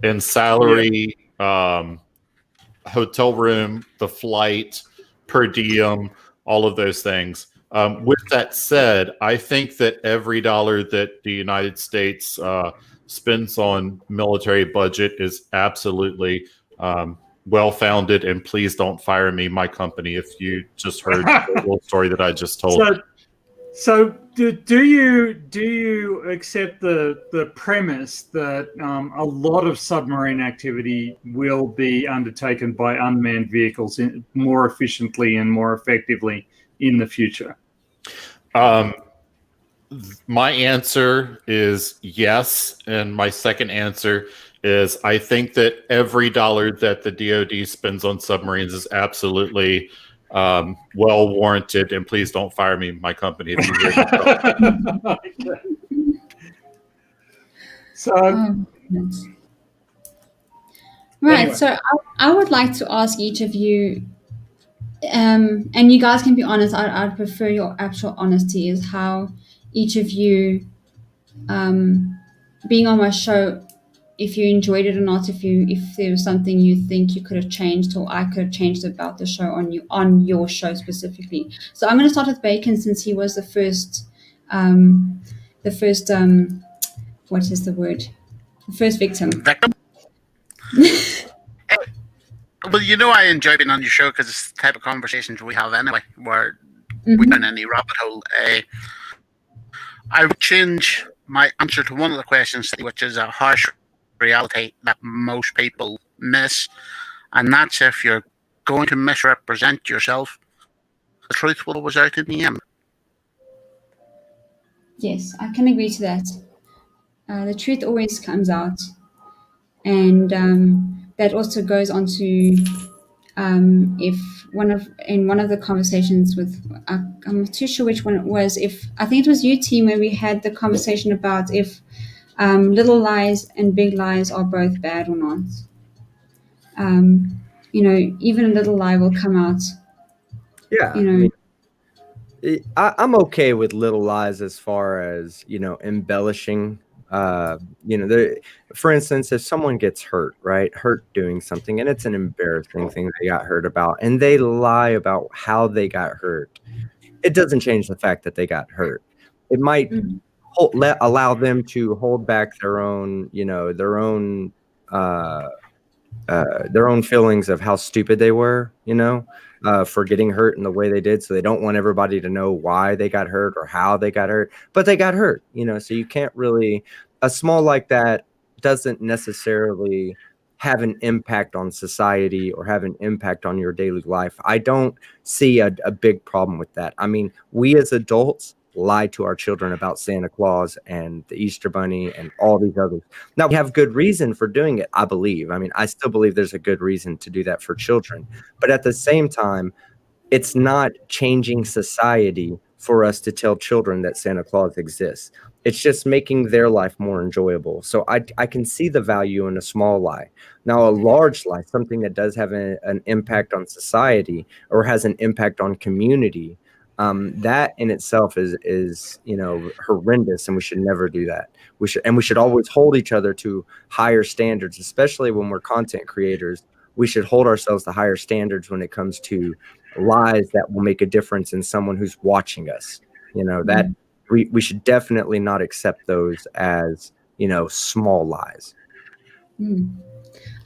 in salary, hotel room, the flight, per diem, all of those things. With that said, I think that every dollar that the United States spends on military budget is absolutely well-founded. And please don't fire me, my company, if you just heard the little story that I just told. So do you accept the premise that a lot of submarine activity will be undertaken by unmanned vehicles more efficiently and more effectively in the future? My answer is yes, and my second answer is I think that every dollar that the DoD spends on submarines is absolutely well warranted, and please don't fire me, my company, if you hear me. Okay. So, right. Anyway. So I would like to ask each of you, and you guys can be honest. I'd prefer your actual honesty, is how each of you, being on my show, if you enjoyed it or not, if there was something you think you could have changed or I could have changed about the show on your show specifically. So I'm going to start with Bacon, since he was the first what is the word? The first victim. Victim? Well, you know I enjoy being on your show because it's the type of conversations we have anyway, where we don't any rabbit hole. I would change my answer to one of the questions, which is a harsh reality that most people miss, and that's if you're going to misrepresent yourself, the truth will always out in the end. Yes, I can agree to that. The truth always comes out, and that also goes on to if one of the conversations with I'm not too sure which one it was. If I think it was you, team, where we had the conversation about if little lies and big lies are both bad or not. Even a little lie will come out. Yeah. I'm okay with little lies as far as, embellishing. For instance, if someone gets hurt doing something, and it's an embarrassing thing they got hurt about, and they lie about how they got hurt, it doesn't change the fact that they got hurt. It might allow them to hold back their own feelings of how stupid they were, for getting hurt in the way they did. So they don't want everybody to know why they got hurt or how they got hurt, but they got hurt, so you can't really, a small like that doesn't necessarily have an impact on society or have an impact on your daily life. I don't see a big problem with that. I mean, we as adults lie to our children about Santa Claus and the Easter Bunny and all these others. Now, we have good reason for doing it, I believe. I mean, I still believe there's a good reason to do that for children. But at the same time, it's not changing society for us to tell children that Santa Claus exists. It's just making their life more enjoyable. So I can see the value in a small lie. Now, a large lie, something that does have an impact on society or has an impact on community, that in itself is horrendous, and we should never do that. We should always hold each other to higher standards, especially when we're content creators. We should hold ourselves to higher standards when it comes to lies that will make a difference in someone who's watching us. That we should definitely not accept those as small lies.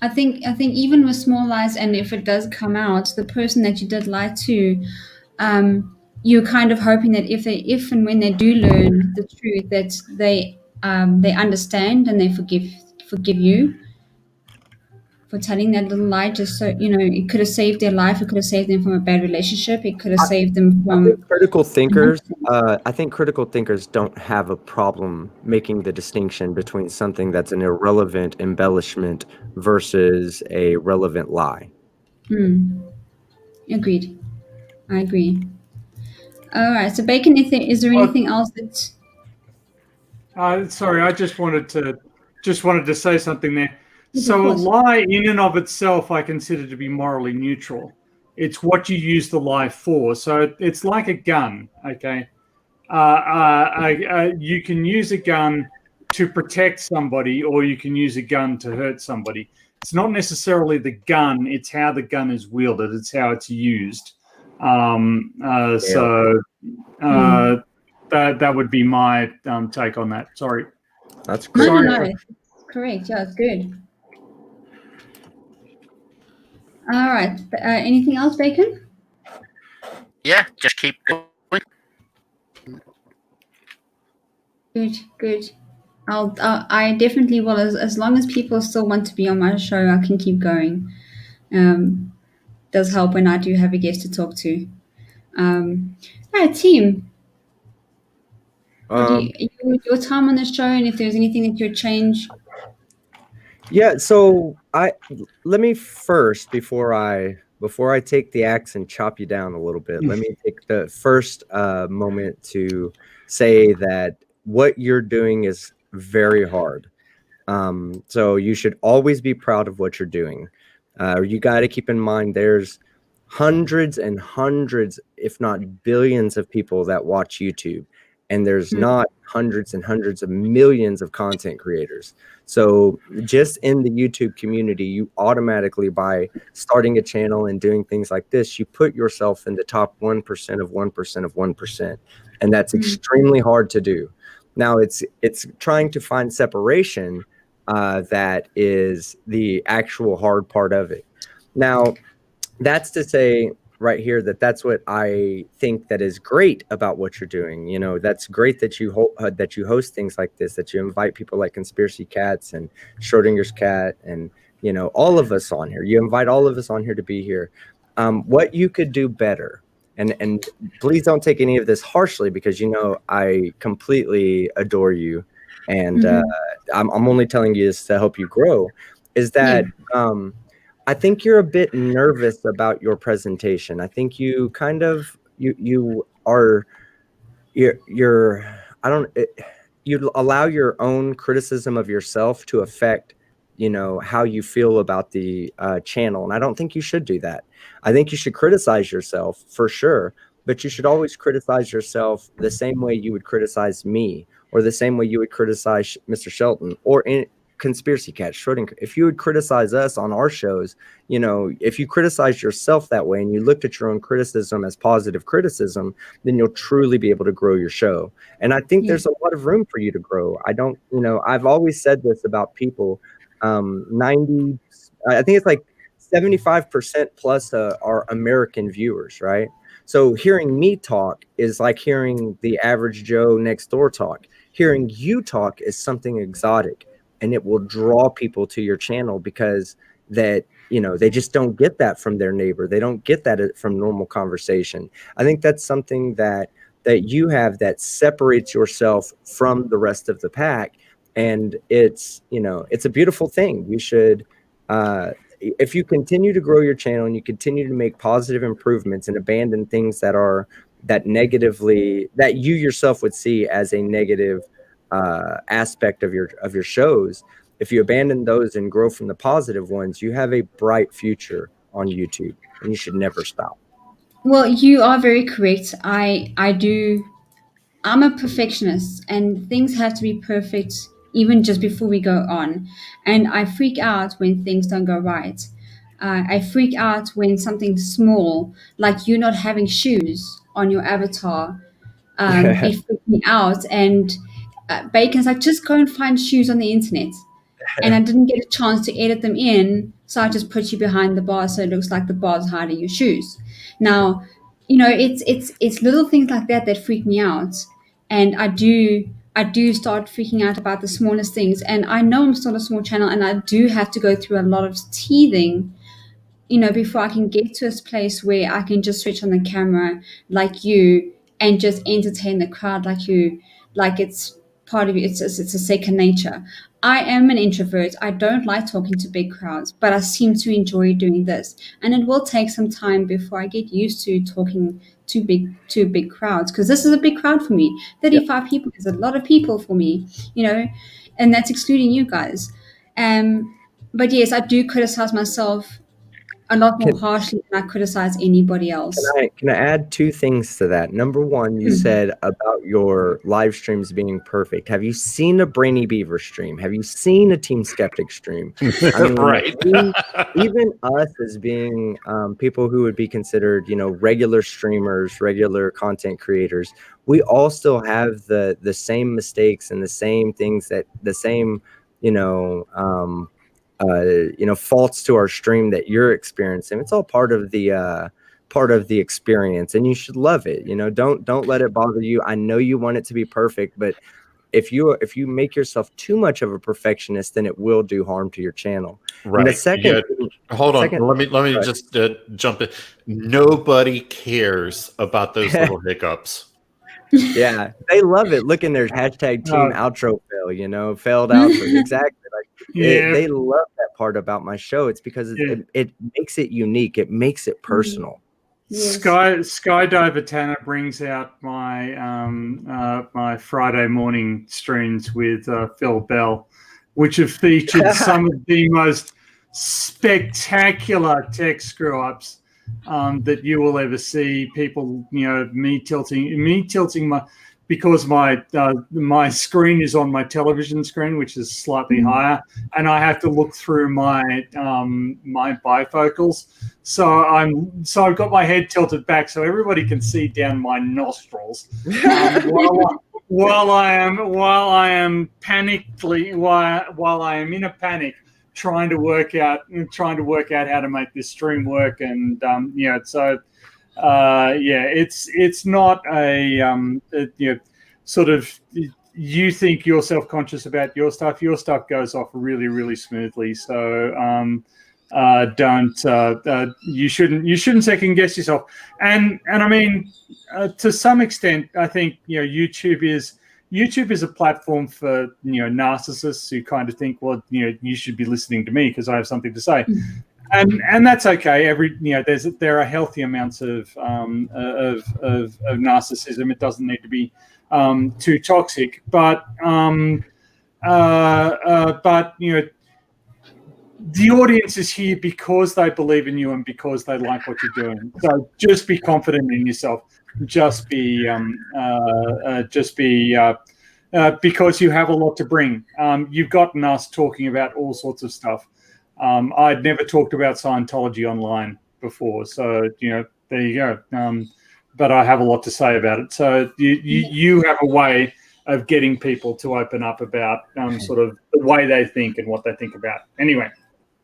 I think even with small lies, and if it does come out, the person that you did lie to, you're kind of hoping that if and when they do learn the truth, that they understand and they forgive you for telling that little lie. Just so you know, it could have saved their life. It could have saved them from a bad relationship. It could have saved them I think from. critical thinkers. I think critical thinkers don't have a problem making the distinction between something that's an irrelevant embellishment versus a relevant lie. Agreed. I agree. All right. So, Bacon, is there anything else that? Sorry, I just wanted to say something there. So a lie in and of itself, I consider to be morally neutral. It's what you use the lie for. So it's like a gun, okay? You can use a gun to protect somebody, or you can use a gun to hurt somebody. It's not necessarily the gun; it's how the gun is wielded. It's how it's used. That would be my take on that. Sorry. That's great. No. Correct. Yeah, it's good. All right. Anything else, Bacon? Yeah, just keep going. Good. I definitely will. As long as people still want to be on my show, I can keep going. Does help when I do have a guest to talk to. All right, team. Your time on the show, and if there's anything that you'd change. Yeah, so let me first, before I take the axe and chop you down a little bit, let me take the first moment to say that what you're doing is very hard. So you should always be proud of what you're doing. You got to keep in mind there's hundreds and hundreds, if not billions of people that watch YouTube. And there's not hundreds and hundreds of millions of content creators. So just in the YouTube community, you automatically, by starting a channel and doing things like this, you put yourself in the top 1% of 1% of 1%. And that's extremely hard to do. Now it's trying to find separation that is the actual hard part of it. Now, that's to say right here that's what I think that is great about what you're doing. You know, that's great that you host things like this, that you invite people like Conspiracy Cats and Schrodinger's cat, and you know, all of us on here. You invite all of us on here to be here. What you could do better, and please don't take any of this harshly, because you know I completely adore you, and I'm only telling you this to help you grow. Is that I think you're a bit nervous about your presentation. I think you kind of you allow your own criticism of yourself to affect, you know, how you feel about the channel, and I don't think you should do that. I think you should criticize yourself for sure, but you should always criticize yourself the same way you would criticize me, or the same way you would criticize Mr. Shelton, or Conspiracy Cat, Schrodinger. If you would criticize us on our shows, you know, if you criticize yourself that way and you looked at your own criticism as positive criticism, then you'll truly be able to grow your show. And I think there's a lot of room for you to grow. I don't, you know, I've always said this about people. I think it's like 75% plus are American viewers, right? So hearing me talk is like hearing the average Joe next door talk. Hearing you talk is something exotic. And it will draw people to your channel, because that, you know, they just don't get that from their neighbor. They don't get that from normal conversation. I think that's something that you have that separates yourself from the rest of the pack. And it's, you know, it's a beautiful thing. You should, if you continue to grow your channel and you continue to make positive improvements and abandon things that you yourself would see as a negative aspect of your shows, if you abandon those and grow from the positive ones, you have a bright future on YouTube, and you should never stop. Well, you are very correct. I'm a perfectionist, and things have to be perfect even just before we go on. And I freak out when things don't go right. I freak out when something small, like you not having shoes on your avatar, it freaked me out. And Bacon's like, just go and find shoes on the internet. and I didn't get a chance to edit them in, so I just put you behind the bar so it looks like the bar's hiding your shoes. Now, it's little things like that that freak me out, and I do start freaking out about the smallest things. And I know I'm still a small channel, and I do have to go through a lot of teething, before I can get to a place where I can just switch on the camera like you and just entertain the crowd like you, like it's part of you. It's a second nature. I am an introvert. I don't like talking to big crowds, but I seem to enjoy doing this. And it will take some time before I get used to talking to big crowds, because this is a big crowd for me. 35 people is a lot of people for me, and that's excluding you guys. But yes, I do criticize myself a lot more harshly than I criticize anybody else. Can I add two things to that? Number one, you said about your live streams being perfect. Have you seen a Brainy Beaver stream? Have you seen a Team Skeptic stream? I mean, Right. even us as being people who would be considered, regular streamers, regular content creators, we all still have the same mistakes and the same things faults to our stream that you're experiencing. It's all part of the experience, and you should love it. Don't let it bother you. I know you want it to be perfect, but if you make yourself too much of a perfectionist, then it will do harm to your channel. Right. And the second, hold on. Let me just jump in. Nobody cares about those little hiccups. Yeah, they love it. Look in their hashtag team outro fail, failed outro. Exactly. They love that part about my show. It's because it makes it unique. It makes it personal. Yes. Skydiver Tanner brings out my my Friday morning streams with Phil Bell, which have featured some of the most spectacular tech screw ups that you will ever see. People, me tilting because my screen is on my television screen, which is slightly higher, and I have to look through my my bifocals. So I've got my head tilted back so everybody can see down my nostrils while I am in a panic trying to work out how to make this stream work. And it's not a sort of, you think you're self-conscious about your stuff goes off really, really smoothly. So you shouldn't second guess yourself. And I mean, to some extent, I think YouTube is a platform for narcissists who kind of think, well, you should be listening to me because I have something to say. And that's okay. There are healthy amounts of narcissism. It doesn't need to be too toxic, but the audience is here because they believe in you and because they like what you're doing. So just be confident in yourself. Just be because you have a lot to bring. You've gotten us talking about all sorts of stuff. I'd never talked about Scientology online before, so there you go. But I have a lot to say about it. So you have a way of getting people to open up about sort of the way they think and what they think about. Anyway.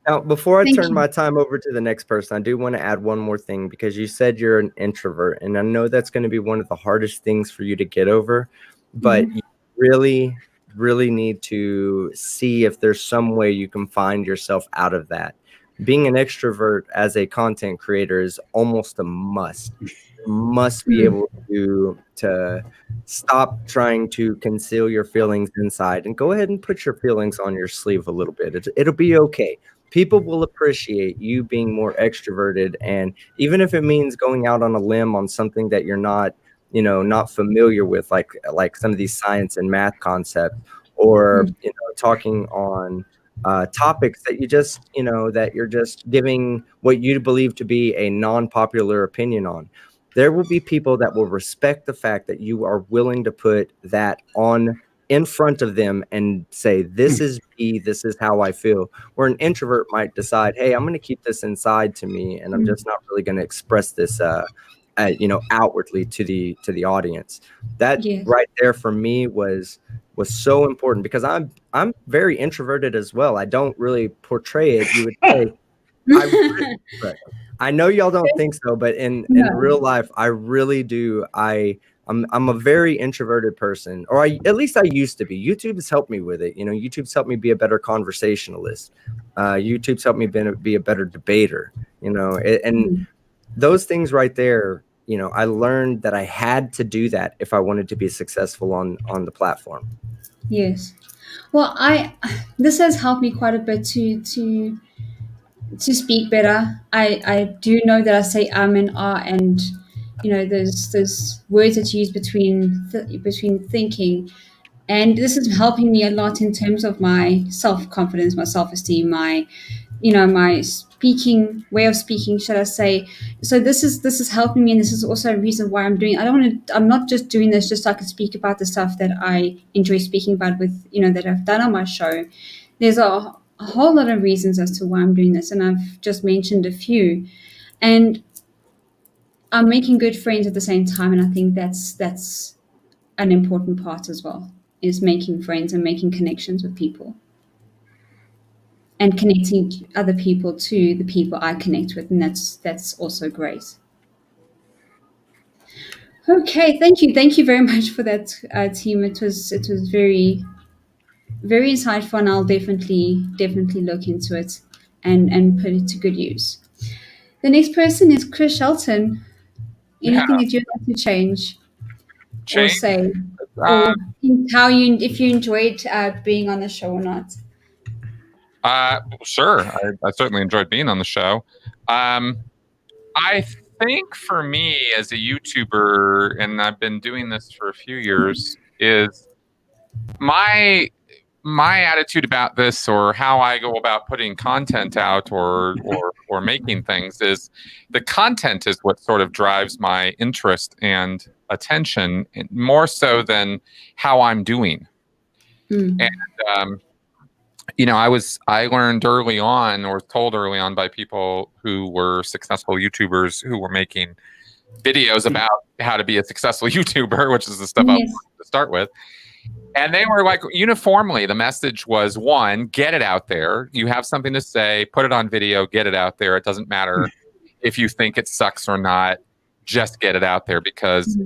Now, before I turn my time over to the next person, I do want to add one more thing, because you said you're an introvert, and I know that's going to be one of the hardest things for you to get over, but you really, really need to see if there's some way you can find yourself out of that. Being an extrovert as a content creator is almost a must. You must be able to stop trying to conceal your feelings inside and go ahead and put your feelings on your sleeve a little bit. It'll be okay. People will appreciate you being more extroverted, and even if it means going out on a limb on something that you're not familiar with, like some of these science and math concepts, or talking on topics that you're just giving what you believe to be a non-popular opinion on. There will be people that will respect the fact that you are willing to put that on in front of them and say, this is me, this is how I feel. Where an introvert might decide, hey, I'm going to keep this inside to me, and I'm just not really going to express this outwardly to the audience. That Yes. right there for me was so important, because I'm very introverted as well. I don't really portray it. You would say but I know y'all don't think so, but in real life, I really do. I'm a very introverted person, or at least I used to be. YouTube has helped me with it. YouTube's helped me be a better conversationalist. YouTube's helped me be a better debater. And those things right there, I learned that I had to do that if I wanted to be successful on the platform. Yes. Well, this has helped me quite a bit to speak better. I do know that I say and and those words that you use between thinking, and this is helping me a lot in terms of my self-confidence, my self-esteem, my way of speaking, should I say. So this is helping me, and this is also a reason why I'm doing. I'm not just doing this just so I can speak about the stuff that I enjoy speaking about with that I've done on my show. There's a whole lot of reasons as to why I'm doing this, and I've just mentioned a few. And I'm making good friends at the same time, and I think that's an important part as well, is making friends and making connections with people and connecting other people to the people I connect with, and that's also great. Okay, thank you very much for that, team. It was very very insightful, and I'll definitely look into it and put it to good use. The next person is Chris Shelton. Anything that you'd like to change or say, or if you enjoyed being on the show or not? Sure. I certainly enjoyed being on the show. I think for me as a YouTuber, and I've been doing this for a few years, is my attitude about this, or how I go about putting content out or making things, is the content is what sort of drives my interest and attention, more so than how I'm doing. And I learned early on, or told early on by people who were successful YouTubers who were making videos about how to be a successful YouTuber, which is the stuff I wanted to start with. And they were like, uniformly, the message was, one, get it out there. You have something to say, put it on video, get it out there. It doesn't matter if you think it sucks or not, just get it out there, because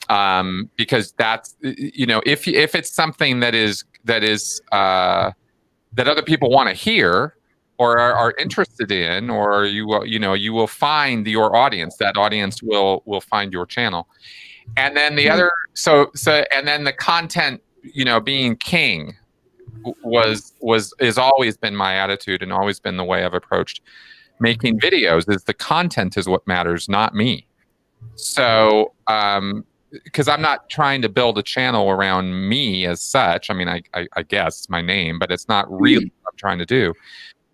that's, if it's something that other people want to hear or are interested in, or you will find your audience. That audience will find your channel. And then the other, and then the content, being king is always been my attitude, and always been the way I've approached making videos, is the content is what matters, not me. So, because I'm not trying to build a channel around me as such. I mean, I guess it's my name, but it's not really what I'm trying to do.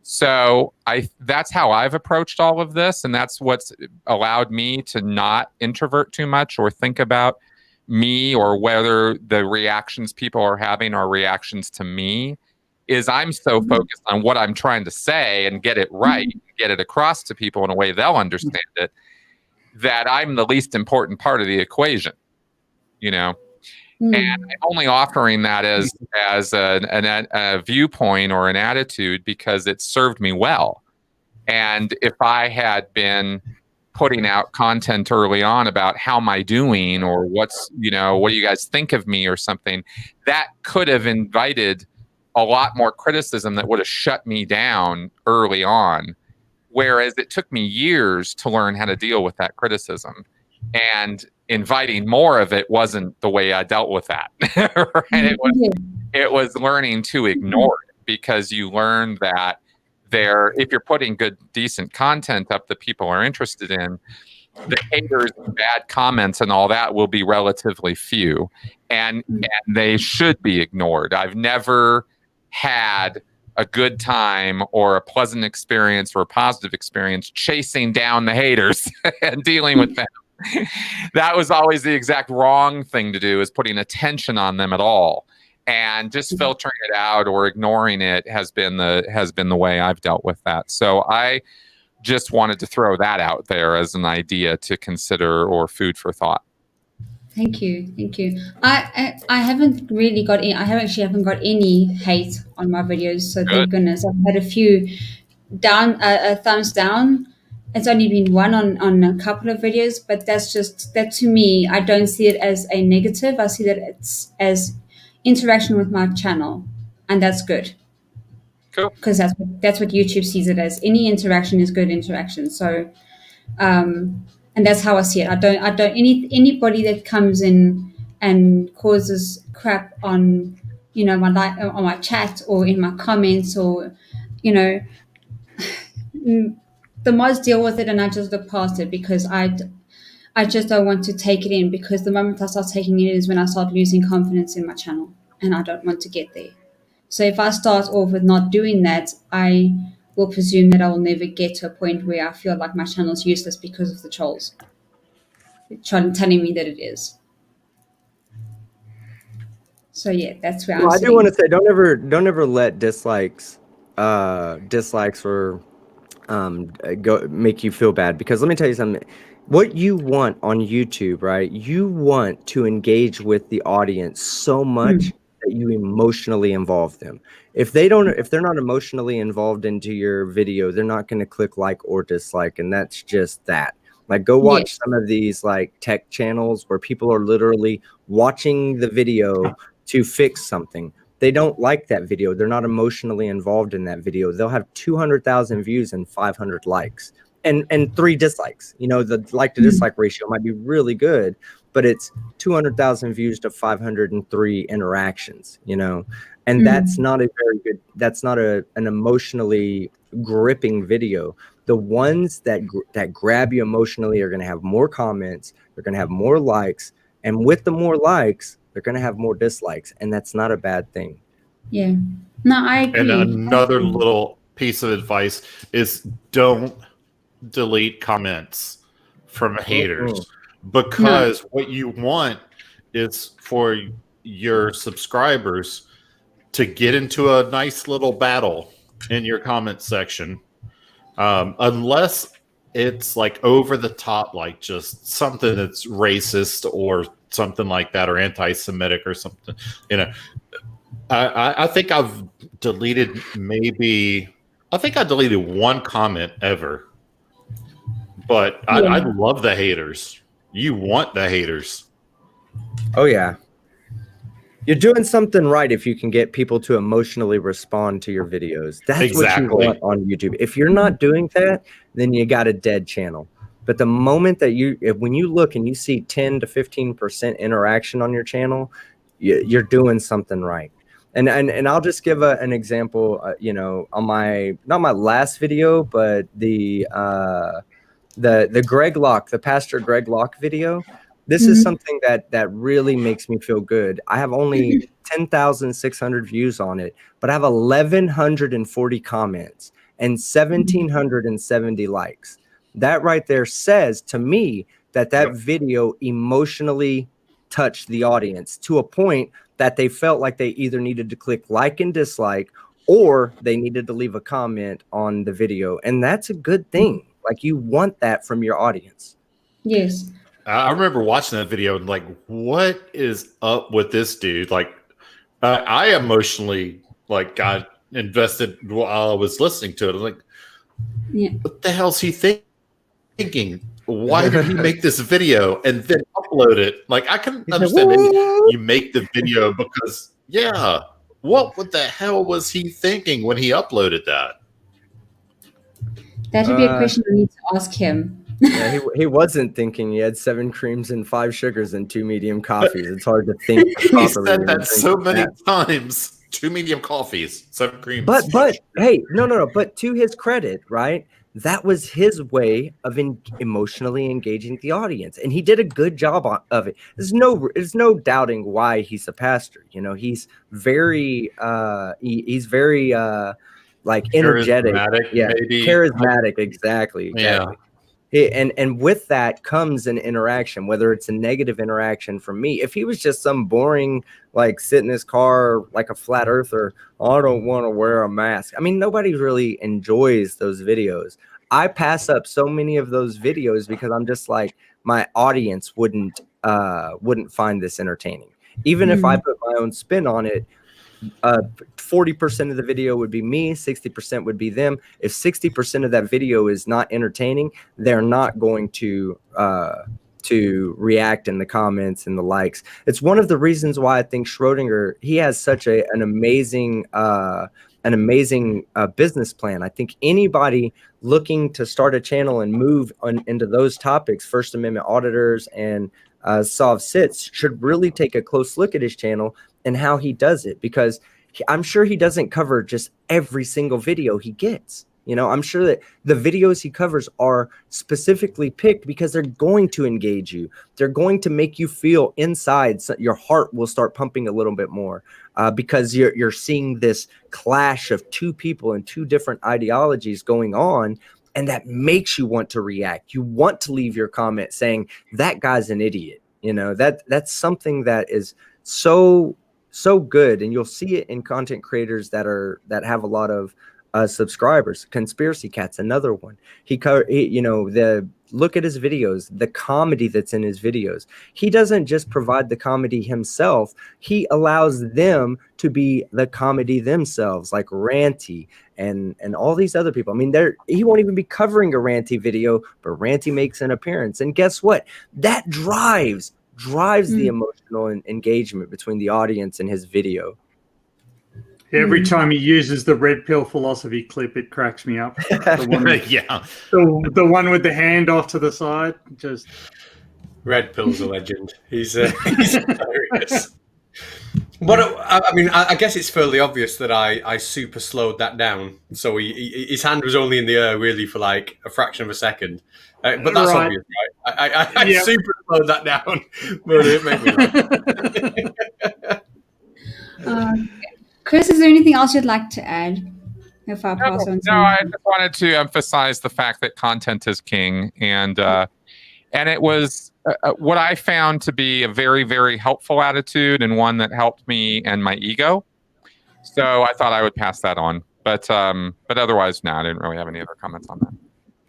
So that's how I've approached all of this, and that's what's allowed me to not introvert too much or think about me, or whether the reactions people are having are reactions to me. Is I'm so focused on what I'm trying to say and get it right, get it across to people in a way they'll understand it, that I'm the least important part of the equation, and I'm only offering that as a viewpoint or an attitude because it served me well. And if I had been putting out content early on about how am I doing, or what do you guys think of me, or something, that could have invited a lot more criticism that would have shut me down early on. Whereas it took me years to learn how to deal with that criticism, and inviting more of it wasn't the way I dealt with that. Right? It was learning to ignore it, because you learn that if you're putting good, decent content up that people are interested in, the haters and bad comments and all that will be relatively few, and they should be ignored. I've never had a good time or a pleasant experience or a positive experience chasing down the haters and dealing with them. That was always the exact wrong thing to do, is putting attention on them at all. And just filtering it out or ignoring it has been the way I've dealt with that. So I just wanted to throw that out there as an idea to consider or food for thought. Thank you. I haven't really got any, haven't got any hate on my videos, so thank goodness. I've had a few thumbs down. It's only been one on a couple of videos, but that to me, I don't see it as a negative. I see that it's as interaction with my channel, and that's good. Cool. Because that's what YouTube sees it as. Any interaction is good interaction. So, and that's how I see it. I don't anybody that comes in and causes crap on, on my chat or in my comments or, the mods deal with it and I just look past it because I just don't want to take it in, because the moment I start taking it is when I start losing confidence in my channel, and I don't want to get there. So if I start off with not doing that, I will presume that I will never get to a point where I feel like my channel is useless because of the trolls telling me that it is. So yeah, that's where I do want to say, don't ever let dislikes or go make you feel bad, because let me tell you something. What you want on YouTube, right? You want to engage with the audience so much that you emotionally involve them. If they're not emotionally involved into your video, they're not going to click like or dislike, and that's just that. Like, go watch some of these like tech channels where people are literally watching the video to fix something. They don't like that video. They're not emotionally involved in that video. They'll have 200,000 views and 500 likes and 3 dislikes. The like to dislike ratio might be really good, but it's 200,000 views to 503 interactions, and that's not a very good, that's not an emotionally gripping video. The ones that grab you emotionally are going to have more comments, they're going to have more likes, and with the more likes, they're going to have more dislikes, and that's not a bad thing. Yeah. No, I agree. And another little piece of advice is don't delete comments from haters, because what you want is for your subscribers to get into a nice little battle in your comment section, unless it's like over the top, like just something that's racist or something like that, or anti-Semitic or something. I think I've deleted I deleted one comment ever, but I love the haters. You want the haters. Oh yeah. You're doing something right if you can get people to emotionally respond to your videos. That's what you want on YouTube. If you're not doing that, then you got a dead channel. But the moment that when you look and you see 10 to 15% interaction on your channel, you're doing something right. And I'll just give an example. On not my last video, but the Greg Locke, the Pastor Greg Locke video. This is something that really makes me feel good. I have only 10,600 views on it, but I have 1,140 comments and 1,770 likes. That right there says to me that video emotionally touched the audience to a point that they felt like they either needed to click like and dislike, or they needed to leave a comment on the video. And that's a good thing. Like, you want that from your audience. Yes. I remember watching that video and like, what is up with this dude? Like, I emotionally got invested while I was listening to it. I'm like, what the hell's he thinking? Why did he make this video and then upload it? Like, I can understand that you make the video because, what the hell was he thinking when he uploaded that? That would be a question I need to ask him. Yeah, he wasn't thinking. He had 7 creams and 5 sugars and 2 medium coffees. It's hard to think properly. He said that so many times. 2 medium coffees, 7 creams. But hey, no. But to his credit, right? That was his way of emotionally engaging the audience, and he did a good job of it. There's no doubting why he's a pastor. He's very he's very like energetic, charismatic, exactly. Yeah. And with that comes an interaction, whether it's a negative interaction from me. If he was just some boring, like, sit in his car like a flat earther, I don't want to wear a mask. I mean, nobody really enjoys those videos. I pass up so many of those videos because I'm just like, my audience wouldn't find this entertaining. Even if I put my own spin on it, 40% of the video would be me, 60% would be them. If 60% of that video is not entertaining, they're not going to react in the comments and the likes. It's one of the reasons why I think Schrodinger, he has such an amazing business plan. I think anybody looking to start a channel and move into those topics, First Amendment auditors and solve sits, should really take a close look at his channel and how he does it, because I'm sure he doesn't cover just every single video he gets. I'm sure that the videos he covers are specifically picked because they're going to engage you. They're going to make you feel inside. So your heart will start pumping a little bit more because you're seeing this clash of two people and two different ideologies going on. And that makes you want to react. You want to leave your comment saying that guy's an idiot. That's something that is so good. And you'll see it in content creators that have a lot of subscribers. Conspiracy Cat's another one. Look at his videos, the comedy that's in his videos. He doesn't just provide the comedy himself. He allows them to be the comedy themselves, like Ranty and all these other people. I mean, he won't even be covering a Ranty video, but Ranty makes an appearance. And guess what? That drives the emotional engagement between the audience and his video. Every time he uses the red pill philosophy clip, it cracks me up. The one with the hand off to the side, just Red Pill's a legend. He's hilarious. But I guess it's fairly obvious that I super slowed that down. So his hand was only in the air really for like a fraction of a second. But that's right. obvious, right? I super slowed that down, but it made me laugh. Chris, is there anything else you'd like to add? If I pass on. No, I just wanted to emphasize the fact that content is king, and it was what I found to be a very, very helpful attitude, and one that helped me and my ego. So I thought I would pass that on, but otherwise, no, I didn't really have any other comments on that.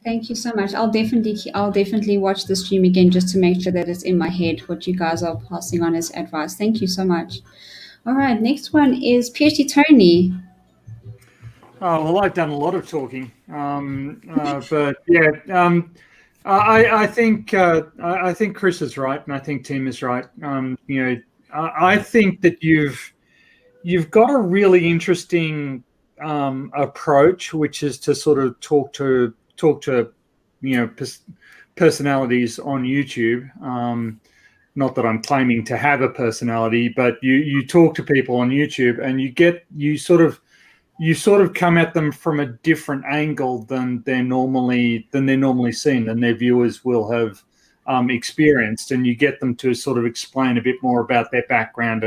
Thank you so much. I'll definitely watch the stream again just to make sure that it's in my head what you guys are passing on as advice. Thank you so much. All right, next one is PhD Tony. Oh, well, I've done a lot of talking, but yeah, I think Chris is right, and I think Tim is right. I think that you've got a really interesting approach, which is to sort of talk to personalities on YouTube. Not that I'm claiming to have a personality, but you talk to people on YouTube and you sort of come at them from a different angle than they're normally seen, than their viewers will have experienced, and you get them to sort of explain a bit more about their background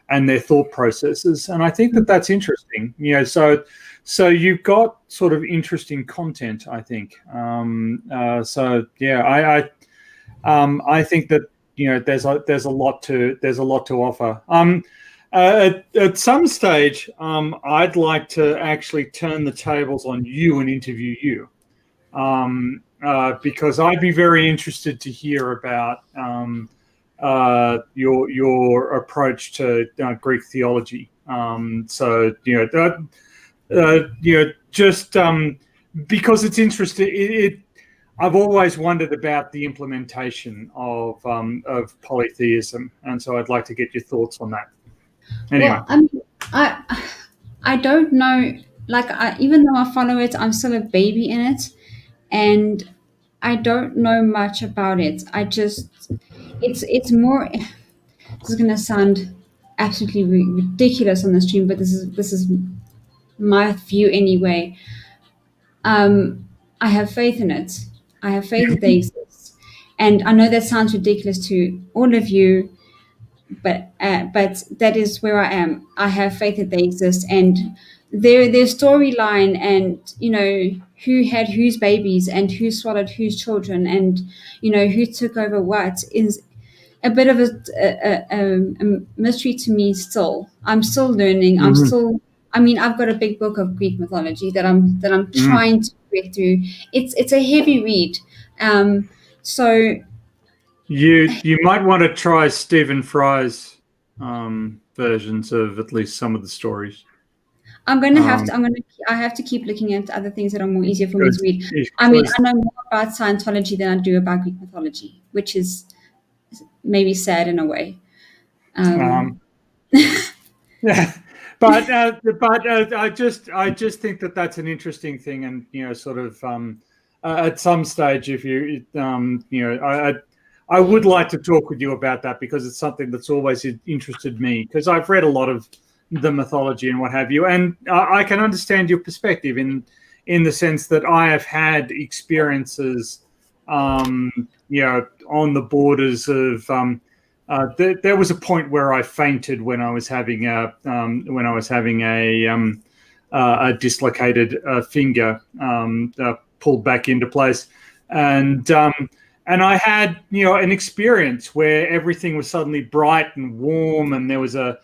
and their thought processes. And I think that that's interesting. So you've got sort of interesting content, I think. So yeah, I think that there's a lot to offer. At some stage, I'd like to actually turn the tables on you and interview you, because I'd be very interested to hear about your approach to Greek theology. Just because it's interesting. I've always wondered about the implementation of polytheism, and so I'd like to get your thoughts on that. Anyway, well, I don't know. Like, even though I follow it, I'm still a baby in it, and I don't know much about it. It's more. This is going to sound absolutely ridiculous on the stream, but this is my view anyway. I have faith in it. I have faith that they exist, and I know that sounds ridiculous to all of you, but that is where I am. I have faith that they exist, and their storyline, and who had whose babies and who swallowed whose children, and who took over what, is a bit of a mystery to me still. I'm still learning. I mean, I've got a big book of Greek mythology that I'm trying to read through. It's a heavy read. So You might want to try Stephen Fry's versions of at least some of the stories. I have to keep looking at other things that are more easier for me to read. I mean, I know more about Scientology than I do about Greek mythology, which is maybe sad in a way. Yeah, but I just think that that's an interesting thing, and sort of at some stage, if you I would like to talk with you about that, because it's something that's always interested me, because I've read a lot of the mythology and what have you, and I can understand your perspective in the sense that I have had experiences, on the borders of. There was a point where I fainted when I was having a dislocated finger pulled back into place, and I had an experience where everything was suddenly bright and warm, and there was I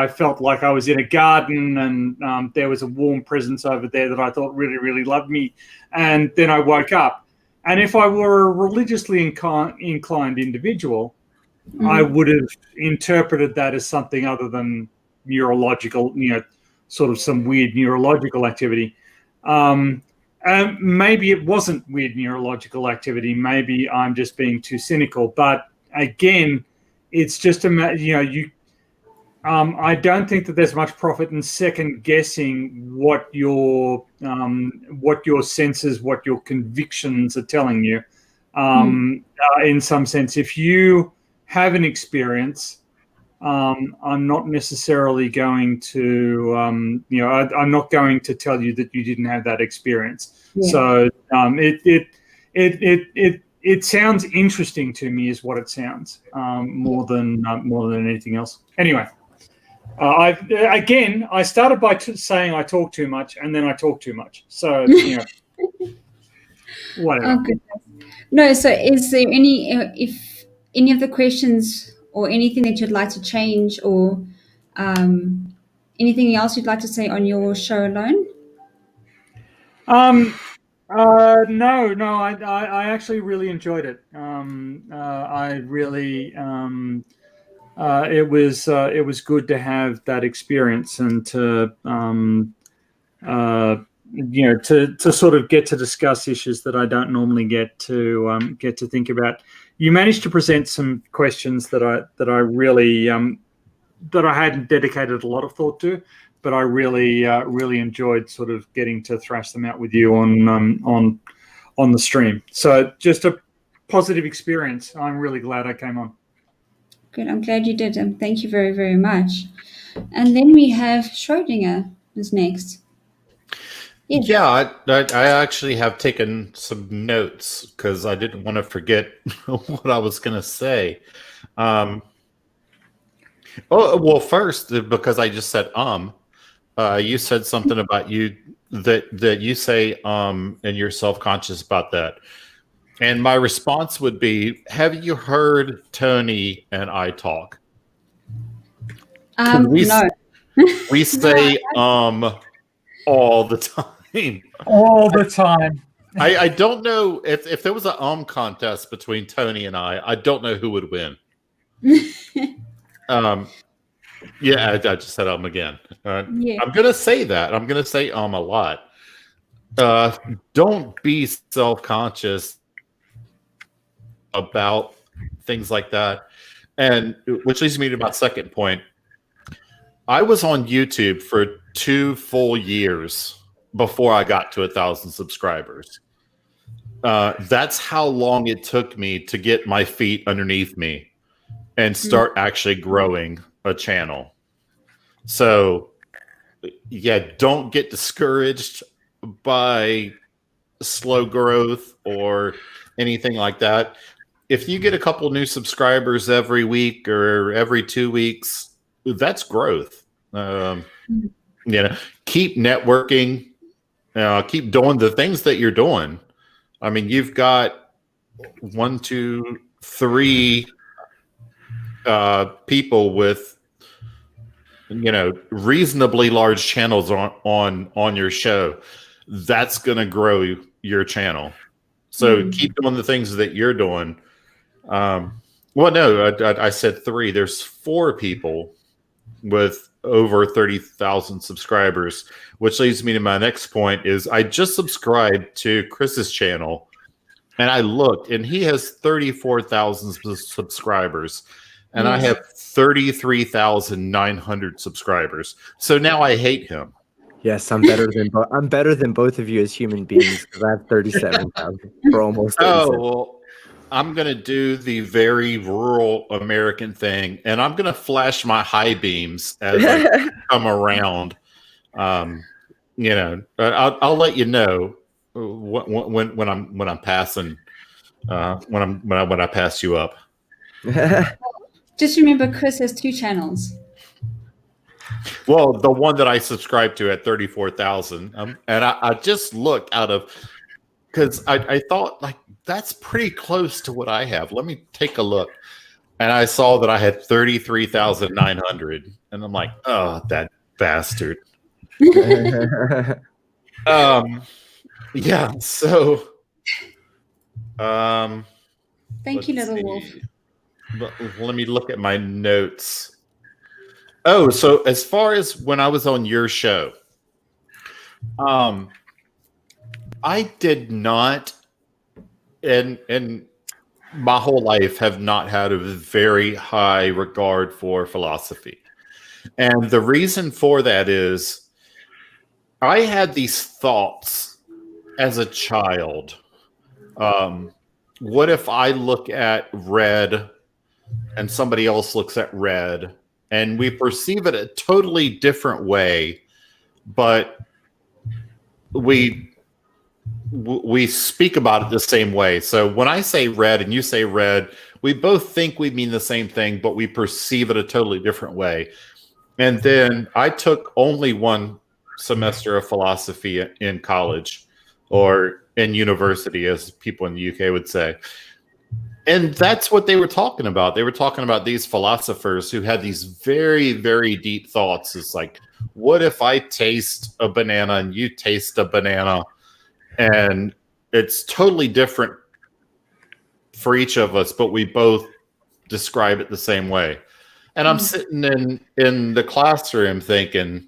felt like I was in a garden, and there was a warm presence over there that I thought really, really loved me. And then I woke up, and if I were a religiously inclined individual, I would have interpreted that as something other than neurological, sort of some weird neurological activity. Maybe it wasn't weird neurological activity. Maybe I'm just being too cynical. But again, it's just I don't think that there's much profit in second guessing what your senses, what your convictions are telling you. In some sense, if you have an experience, I'm not necessarily going to, I'm not going to tell you that you didn't have that experience. Yeah. So it sounds interesting to me, is what it sounds, more than anything else. Anyway, I started by saying I talk too much, and then I talk too much. So whatever. Oh, goodness. No. So is there if any of the questions or anything that you'd like to change, or anything else you'd like to say on your show alone? No. I actually really enjoyed it. I really it was good to have that experience, and to to sort of get to discuss issues that I don't normally get to think about. You managed to present some questions that I really that I hadn't dedicated a lot of thought to, but I really enjoyed sort of getting to thrash them out with you on the stream. So just a positive experience. I'm really glad I came on. Good. I'm glad you did, and thank you very, very much. And then we have Schrodinger is next. Yes. Yeah, I actually have taken some notes because I didn't want to forget what I was going to say. Well, first, because I just said you said something about you that you say and you're self-conscious about that. And my response would be, have you heard Tony and I talk? No. We say all the time. All the time. I don't know if there was an contest between Tony and I don't know who would win. Yeah, I just said again. Yeah. I'm gonna say that. I'm gonna say a lot. Don't be self-conscious about things like that. And which leads me to my second point. I was on YouTube for 2 full years before I got to 1,000 subscribers. That's how long it took me to get my feet underneath me and start actually growing a channel. So yeah, don't get discouraged by slow growth or anything like that. If you get a couple new subscribers every week or every 2 weeks, that's growth. Keep networking, keep doing the things that you're doing. I mean, you've got 1, 2, 3 people with reasonably large channels on your show, that's going to grow your channel. So keep doing the things that you're doing. Well, no, I said 3. There's 4 people with over 30,000 subscribers, which leads me to my next point is I just subscribed to Chris's channel and I looked and he has 34,000 subscribers and I have 33,900 subscribers. So now I hate him. Yes, I'm better than both of you as human beings because I have 37,000 for almost 37. Oh, well, I'm going to do the very rural American thing, and I'm going to flash my high beams as I come around. I'll let you know when I'm passing when I pass you up. Just remember, Chris has 2 channels. Well, the one that I subscribe to at 34,000, and I just looked because I thought like that's pretty close to what I have. Let me take a look, and I saw that I had 33,900, and I'm like, oh, that bastard. Yeah. So, Thank you, Little Wolf. Let me look at my notes. Oh, so as far as when I was on your show, I did not, and my whole life have not had a very high regard for philosophy. And the reason for that is I had these thoughts as a child. What if I look at red and somebody else looks at red and we perceive it a totally different way, but we speak about it the same way. So when I say red and you say red, we both think we mean the same thing, but we perceive it a totally different way. And then I took only 1 semester of philosophy in college or in university, as people in the UK would say. And that's what they were talking about. They were talking about these philosophers who had these very, very deep thoughts. It's like, what if I taste a banana and you taste a banana? And it's totally different for each of us, but we both describe it the same way. And I'm sitting in the classroom thinking,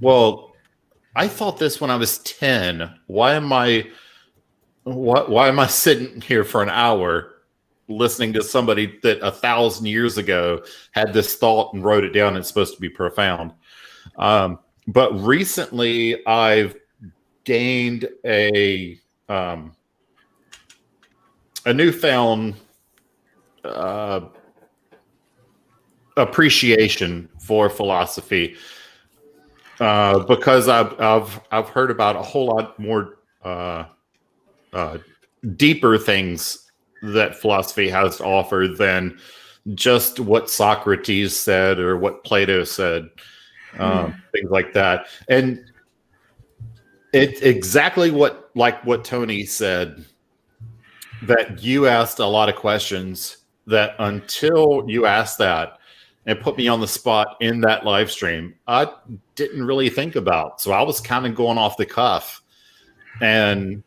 well, I thought this when I was 10. Why am I sitting here for an hour listening to somebody that 1,000 years ago had this thought and wrote it down? And it's supposed to be profound. But recently I've gained a newfound appreciation for philosophy because I've heard about a whole lot more deeper things that philosophy has to offer than just what Socrates said or what Plato said, things like that. And it's exactly what Tony said, that you asked a lot of questions that until you asked that and put me on the spot in that live stream, I didn't really think about. So I was kind of going off the cuff. And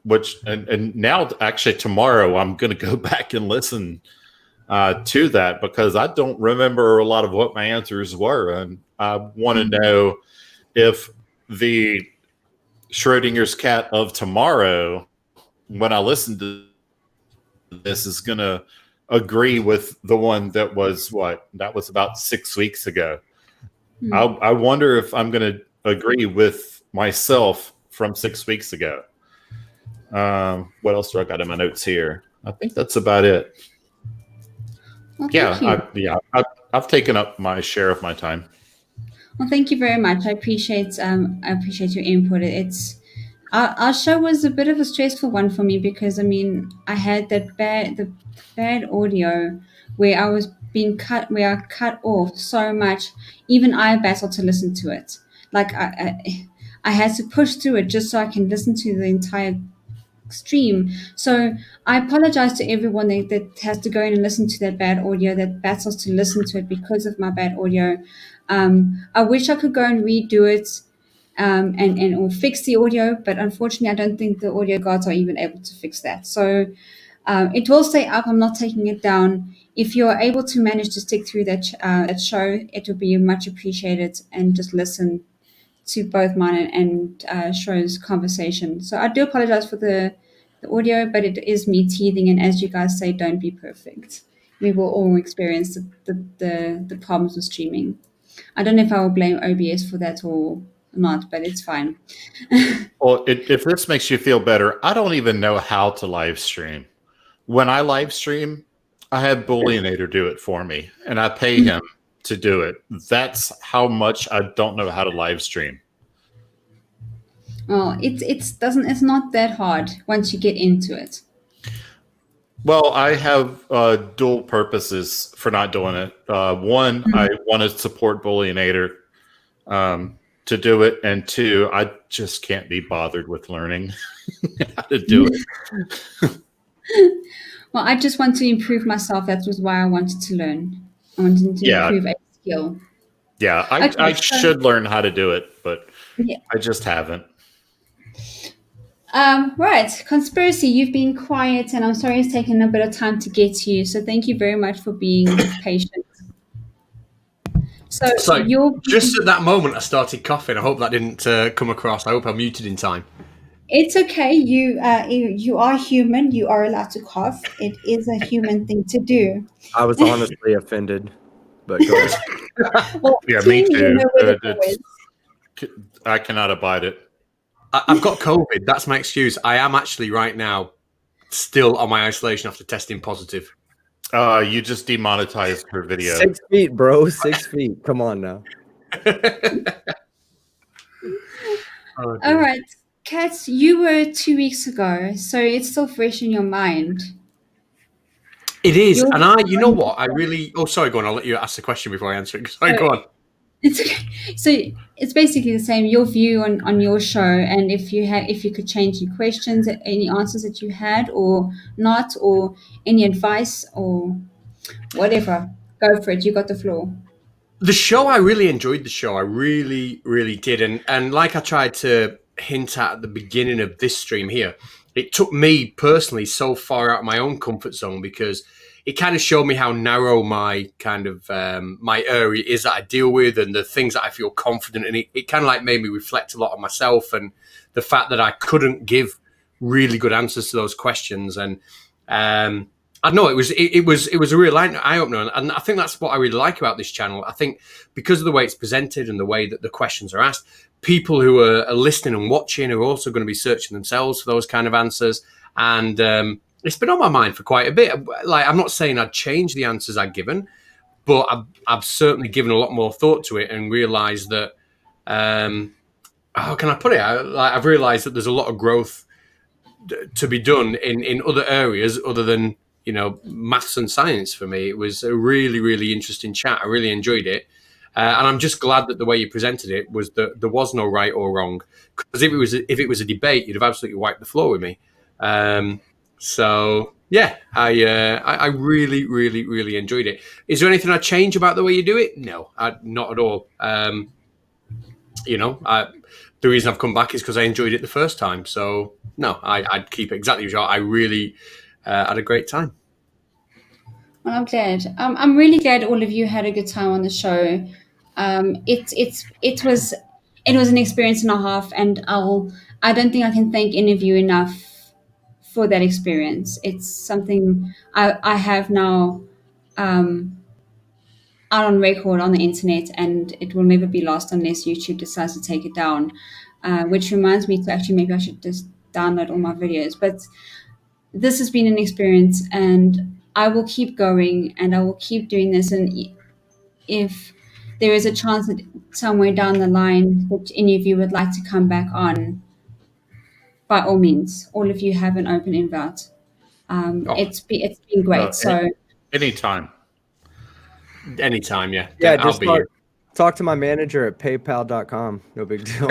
now actually tomorrow I'm going to go back and listen to that because I don't remember a lot of what my answers were. And I want to know if the Schrodinger's cat of tomorrow, when I listen to this, is going to agree with the one that was about 6 weeks ago. I wonder if I'm going to agree with myself from 6 weeks ago. What else do I got in my notes here? I think that's about it. Well, I've taken up my share of my time. Well, thank you very much. I appreciate your input. It's our show was a bit of a stressful one for me because I had the bad audio where I was being cut, where I cut off so much. Even I battled to listen to it. Like I had to push through it just so I can listen to the entire stream. So I apologize to everyone that has to go in and listen to that bad audio, that battles to listen to it because of my bad audio. I wish I could go and redo it and or fix the audio, but unfortunately, I don't think the audio gods are even able to fix that. So it will stay up. I'm not taking it down. If you're able to manage to stick through that show, it would be much appreciated, and just listen to both mine and Show's conversation. So I do apologize for the audio, but it is me teething, and as you guys say, don't be perfect. We will all experience the problems with streaming. I don't know if I will blame OBS for that or not, but it's fine. Well, if this makes you feel better, I don't even know how to live stream. When I live stream, I have Booleanator do it for me, and I pay him to do it. That's how much I don't know how to live stream. Well, it's not that hard once you get into it. Well, I have dual purposes for not doing it. One, I want to support Booleanator to do it, and two, I just can't be bothered with learning how to do it. Well, I just want to improve myself. That was why I wanted to learn. I wanted to improve a skill. Yeah, I should learn how to do it, but I just haven't. Right, Conspiracy, you've been quiet, and I'm sorry it's taken a bit of time to get to you. So thank you very much for being patient. So just at that moment, I started coughing. I hope that didn't come across. I hope I muted in time. It's okay. You are human. You are allowed to cough. It is a human thing to do. I was honestly offended, but go ahead. Well, Yeah, me too. You know I cannot abide it. I've got COVID. That's my excuse. I am actually right now still on my isolation after testing positive. You just demonetized her video. 6 feet, bro. 6 feet. Come on now. All right. Kat, you were 2 weeks ago, so it's still fresh in your mind. It is. You know what? I really... Oh, sorry, go on. I'll let you ask the question before I answer it. Sorry, go on. It's okay. So it's basically the same, your view on your show, and if you could change any questions, any answers that you had or not, or any advice or whatever. Go for it. You got the floor. The show, I really enjoyed the show. I really, really did. And like I tried to hint at the beginning of this stream here, it took me personally so far out of my own comfort zone, because it kind of showed me how narrow my kind of my area is that I deal with, and the things that I feel confident in. It kind of like made me reflect a lot on myself, and the fact that I couldn't give really good answers to those questions. And I don't know, it was a real eye opener, and I think that's what I really like about this channel. I think because of the way it's presented and the way that the questions are asked, people who are listening and watching are also going to be searching themselves for those kind of answers. And it's been on my mind for quite a bit. Like, I'm not saying I'd change the answers I've given, but I've certainly given a lot more thought to it and realised that, how can I put it? I've realised that there's a lot of growth to be done in other areas other than, you know, maths and science for me. It was a really, really interesting chat. I really enjoyed it. And I'm just glad that the way you presented it was that there was no right or wrong. Because if it was a debate, you'd have absolutely wiped the floor with me. So yeah, I really, really, really enjoyed it. Is there anything I'd change about the way you do it? No, not at all. You know, the reason I've come back is because I enjoyed it the first time. So no, I'd keep it exactly as you are. I really had a great time. Well, I'm glad. I'm really glad all of you had a good time on the show. It was an experience and a half, and I don't think I can thank any of you enough for that experience. It's something I have now out on record on the internet, and it will never be lost unless YouTube decides to take it down, which reminds me to actually, maybe I should just download all my videos. But this has been an experience, and I will keep going, and I will keep doing this. And if there is a chance that somewhere down the line that any of you would like to come back on, by all means, all of you have an open invite. It's been great. Anytime, yeah. Yeah, just talk to my manager at paypal.com. No big deal.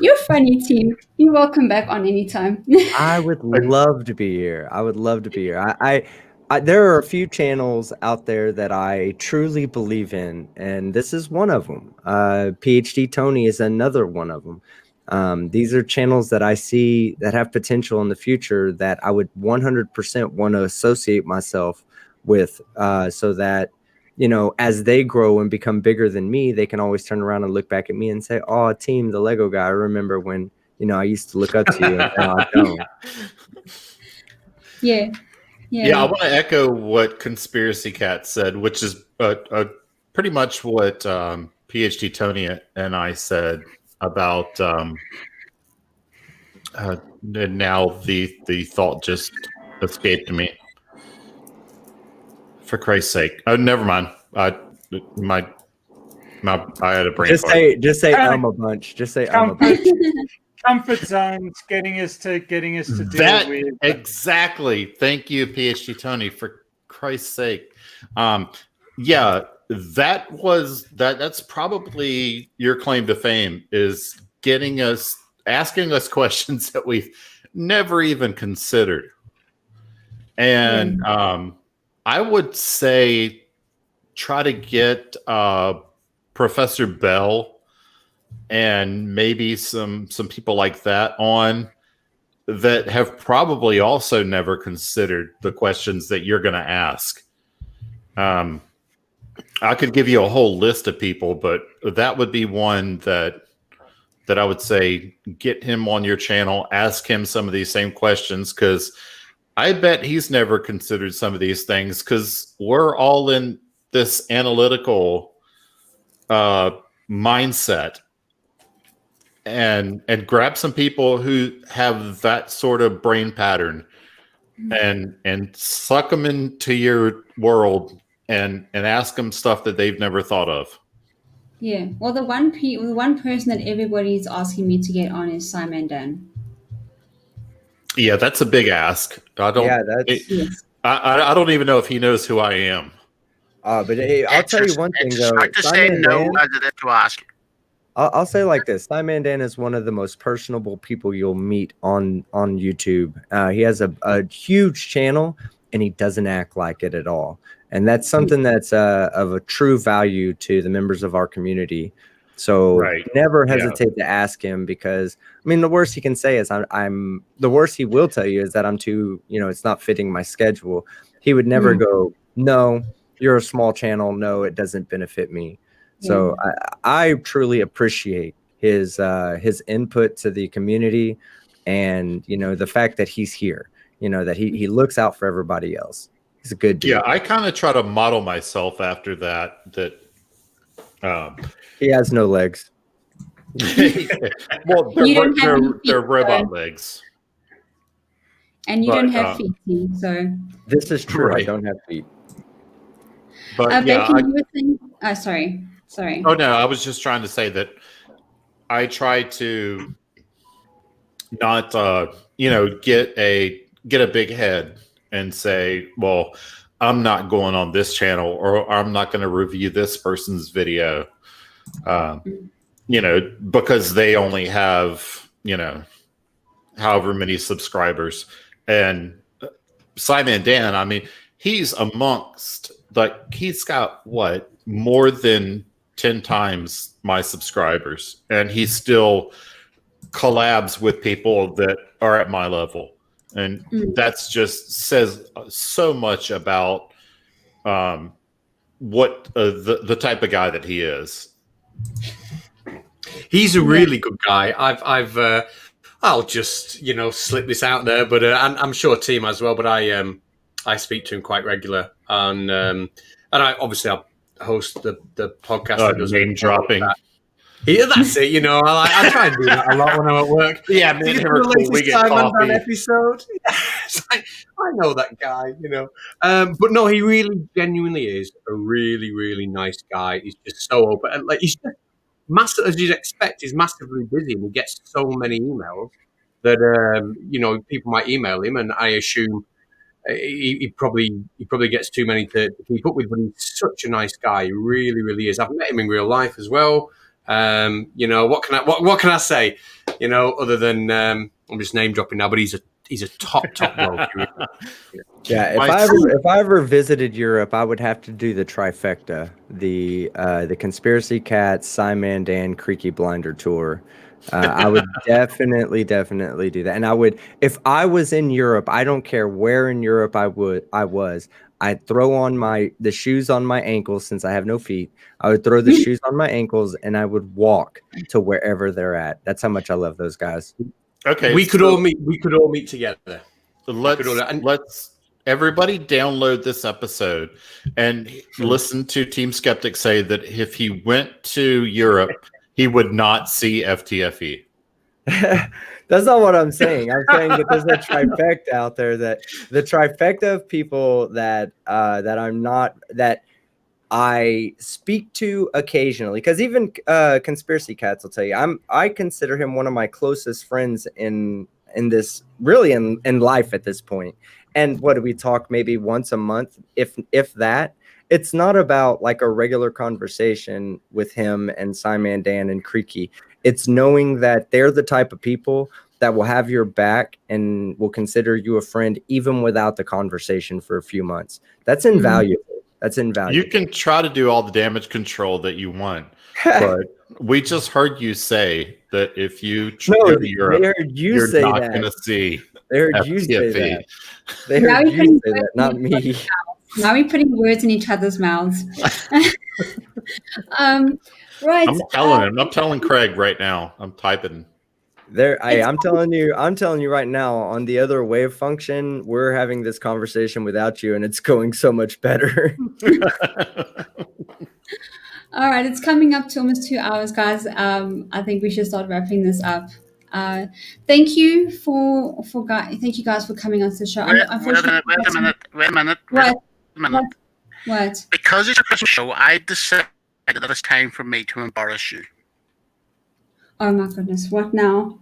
You're funny, team. You're welcome back on anytime. I would love to be here. I would love to be here. There are a few channels out there that I truly believe in, and this is one of them. PhD Tony is another one of them. These are channels that I see that have potential in the future that I would 100% want to associate myself with, so that, you know, as they grow and become bigger than me, they can always turn around and look back at me and say, "Oh, team, the Lego guy. I remember when, you know, I used to look up to you, and now I don't." Yeah. Yeah, I want to echo what Conspiracy Cat said, which is pretty much what PhD Tony and I said about. And now the thought just escaped me. For Christ's sake! Oh, never mind. I had a brain. Just say a bunch. Just say a bunch. Comfort zones getting us to deal with exactly. Thank you, PhD Tony. For Christ's sake, yeah, that's probably your claim to fame, is asking us questions that we've never even considered, and I would say try to get Professor Bell and maybe some people like that on that have probably also never considered the questions that you're going to ask. I could give you a whole list of people, but that would be one that I would say get him on your channel, ask him some of these same questions, because I bet he's never considered some of these things, because we're all in this analytical mindset. And grab some people who have that sort of brain pattern and suck them into your world and ask them stuff that they've never thought of. Yeah. Well, the one person that everybody's asking me to get on is Simon Dan. Yeah, that's a big ask. I don't. Yeah, that's. I don't even know if he knows who I am. But hey, I'll tell you one thing though. Hard to say no as it is to ask. I'll say like this: Simon Dan is one of the most personable people you'll meet on YouTube. He has a huge channel, and he doesn't act like it at all. And that's something that's of a true value to the members of our community. So never hesitate to ask him, because I mean, the worst he can say is I'm the worst he will tell you is that I'm too, you know, it's not fitting my schedule. He would never go, "No, you're a small channel. No, it doesn't benefit me." So I truly appreciate his input to the community, and, you know, the fact that he's here, you know, that he looks out for everybody else. He's a good dude. Yeah, I kind of try to model myself after that. He has no legs. Well, they're robot legs. And you don't have feet, so. This is true. I don't have feet. But sorry. Oh no, I was just trying to say that I try to not, get a big head and say, well, I'm not going on this channel, or I'm not going to review this person's video, because they only have, however many subscribers. And Simon Dan, I mean, he's amongst, he's got more than 10 times my subscribers, and he still collabs with people that are at my level. And that's just says so much about what the type of guy that he is. He's a really good guy. I'll just slip this out there, but I'm sure Team as well. But I speak to him quite regular, and I host the podcast. Name dropping. Yeah, that's it. I try and do that a lot when I'm at work. Yeah, me and him are cool. We get coffee. Episode. It's like, I know that guy, but no, he really genuinely is a really, really nice guy. He's just so open, and he's just massive, as you'd expect. He's massively busy, and he gets so many emails that people might email him, and I assume he probably gets too many to keep up with. But he's such a nice guy. He really, really is. I've met him in real life as well. What can I say? other than I'm just name dropping now, but he's a top bloke. Yeah, if I ever visited Europe, I would have to do the trifecta: the Conspiracy Cats, Simon Dan, Creaky Blinder tour. I would definitely do that, and I would, if I was in Europe, I don't care where in Europe I'd throw on the shoes on my ankles since I have no feet. I would throw the shoes on my ankles and I would walk to wherever they're at. That's how much I love those guys. Okay, we could all meet together. Let's everybody download this episode and listen to Team Skeptic say that if he went to Europe, he would not see FTFE. That's not what I'm saying. I'm saying that there's a trifecta out there, that the trifecta of people that that I speak to occasionally, because even Conspiracy Cats will tell you I consider him one of my closest friends in this, really in life at this point. And what do we talk maybe once a month, if that? It's not about like a regular conversation with him and Simon Dan and Creaky. It's knowing that they're the type of people that will have your back and will consider you a friend even without the conversation for a few months. That's invaluable. That's invaluable. You can try to do all the damage control that you want, but we just heard you say that if you go to Europe, you're not going to see. They heard you say that. They heard you say that, not me. Now we're putting words in each other's mouths. Right. I'm telling him. I'm telling Craig right now. I'm typing. I'm telling you right now, on the other wave function, we're having this conversation without you, and it's going so much better. All right, it's coming up to almost 2 hours, guys. I think we should start wrapping this up. Thank you guys for coming on to the show. Wait a minute. What? Because it's a Christmas show, I decided that it's time for me to embarrass you. Oh my goodness! What now?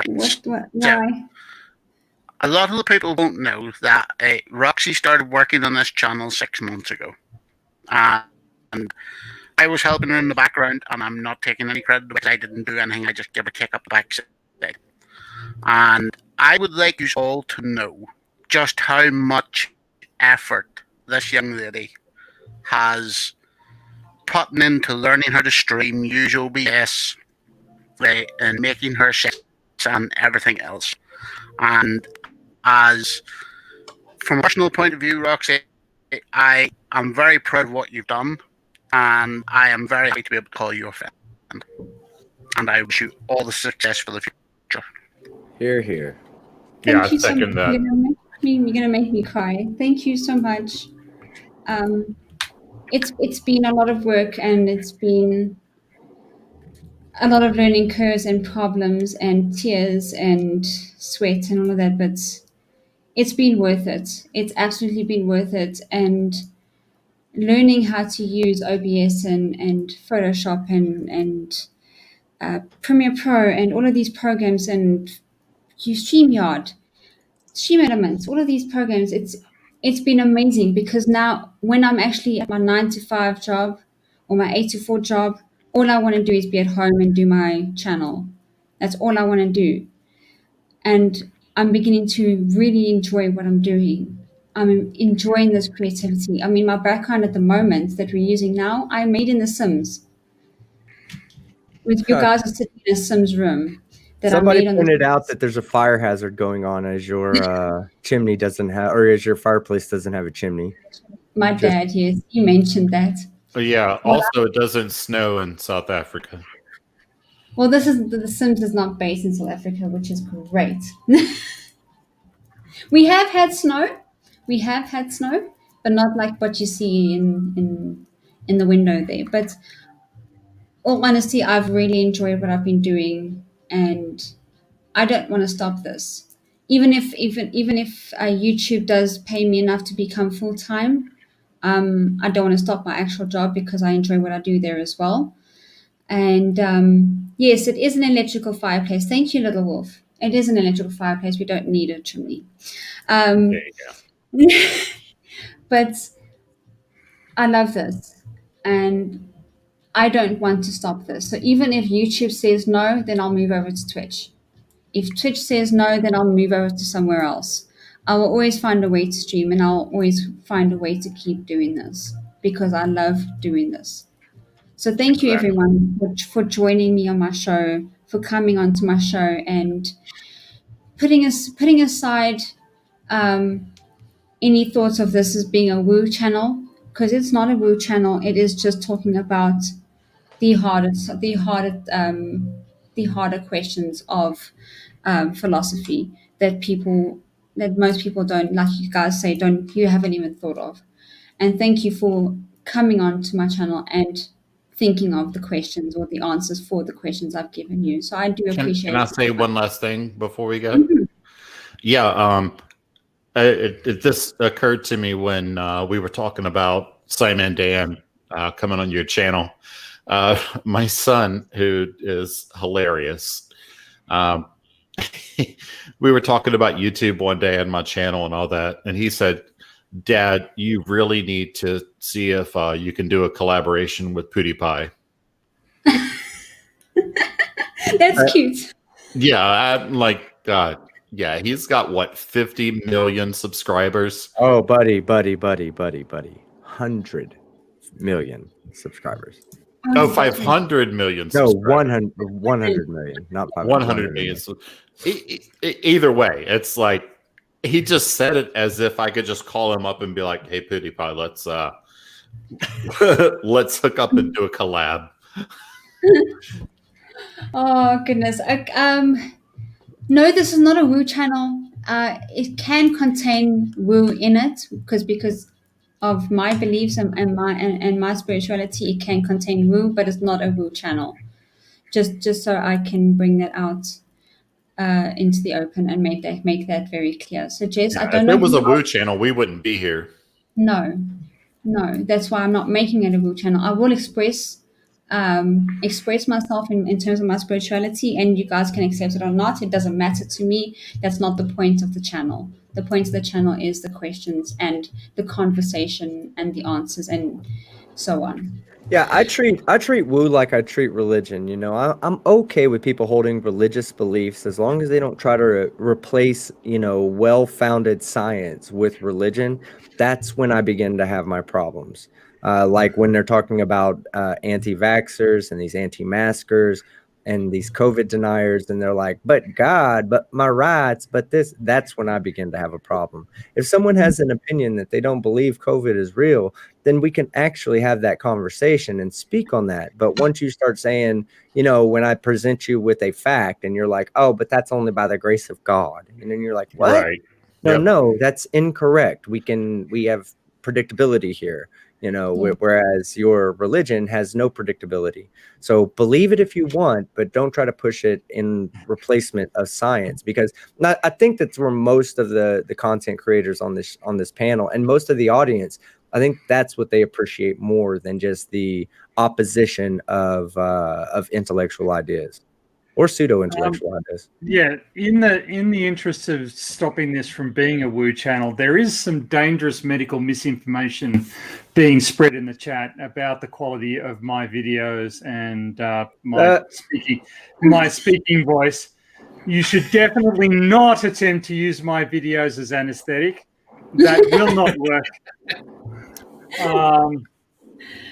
What? Why? A lot of the people won't know that Roxy started working on this channel 6 months ago, and I was helping her in the background, and I'm not taking any credit because I didn't do anything. I just gave a kick up the backside. And I would like you all to know just how much effort this young lady has put into learning how to stream, use OBS, and making her sets and everything else. And as from a personal point of view, Roxy, I am very proud of what you've done, and I am very happy to be able to call you a friend. And I wish you all the success for the future. Hear, hear. Yeah, I second that. You're gonna make me cry. Thank you so much. It's been a lot of work, and it's been a lot of learning curves and problems and tears and sweat and all of that, but it's been worth it. It's absolutely been worth it. And learning how to use OBS and Photoshop and Premiere Pro and all of these programs, and use StreamYard, Stream Elements, all of these programs, it's been amazing, because now when I'm actually at my 9-to-5 job or my 8-to-4 job, all I want to do is be at home and do my channel. That's all I want to do. And I'm beginning to really enjoy what I'm doing. I'm enjoying this creativity. I mean, my background at the moment that we're using now, I made in The Sims. With you guys are sitting in a Sims room. Somebody pointed out that there's a fire hazard going on as your chimney doesn't have, or as your fireplace doesn't have a chimney. My dad, yes, he mentioned that. Yeah. Also, it doesn't snow in South Africa. Well, The Sims is not based in South Africa, which is great. We have had snow, but not like what you see in the window there. But all honesty, I've really enjoyed what I've been doing, and I don't want to stop this. Even if YouTube does pay me enough to become full-time, I don't want to stop my actual job, because I enjoy what I do there as well. And yes, it is an electrical fireplace. Thank you, Little Wolf. It is an electrical fireplace. We don't need a chimney. There you go. But I love this. And I don't want to stop this. So even if YouTube says no, then I'll move over to Twitch. If Twitch says no, then I'll move over to somewhere else. I will always find a way to stream, and I'll always find a way to keep doing this because I love doing this. So thank you everyone for joining me on my show, for coming onto my show and putting aside any thoughts of this as being a woo channel, because it's not a woo channel. It is just talking about the harder questions of philosophy that most people don't, like you guys say, you haven't even thought of. And thank you for coming on to my channel and thinking of the questions or the answers for the questions I've given you. So I do appreciate it. Can I say one last thing before we go? Mm-hmm. Yeah, it just occurred to me when we were talking about Simon and Dan coming on your channel. My son, who is hilarious, we were talking about YouTube one day on my channel and all that, and he said, "Dad, you really need to see if you can do a collaboration with PewDiePie." That's cute. Yeah, I'm like, yeah, he's got what, 50 million subscribers? Oh, buddy. 100 million subscribers. Oh, 500 million subscribers. No, 100 million, not 500. 100 million. So, either way, it's like, he just said it as if I could just call him up and be like, "Hey, PewDiePie, let's hook up and do a collab." Oh goodness. No, this is not a woo channel. It can contain woo in it because of my beliefs and my spirituality. It can contain woo, but it's not a woo channel. Just so I can bring that out into the open and make that very clear. So Jess, Yeah, I don't know. If it was a woo channel, we wouldn't be here. No, that's why I'm not making it a woo channel. I will express myself in terms of my spirituality, and you guys can accept it or not. It doesn't matter to me. That's not the point of the channel. The point of the channel is the questions and the conversation and the answers and so on. Yeah, I treat woo like I treat religion. You know, I'm okay with people holding religious beliefs as long as they don't try to replace, well-founded science with religion. That's when I begin to have my problems. Like when they're talking about anti-vaxxers and these anti-maskers and these COVID deniers, and they're like, "But God, but my rights, but this," that's when I begin to have a problem. If someone has an opinion that they don't believe COVID is real, then we can actually have that conversation and speak on that. But once you start saying, when I present you with a fact and you're like, "Oh, but that's only by the grace of God," and then you're like, "What?" Right. No, that's incorrect. We have predictability here. Whereas your religion has no predictability. So believe it if you want, but don't try to push it in replacement of science, because I think that's where most of the content creators on this panel and most of the audience, I think that's what they appreciate more than just the opposition of intellectual ideas or pseudo-intellectual ideas. Yeah, in the interest of stopping this from being a woo channel, there is some dangerous medical misinformation being spread in the chat about the quality of my videos and my speaking voice. You should definitely not attempt to use my videos as anesthetic. That will not work.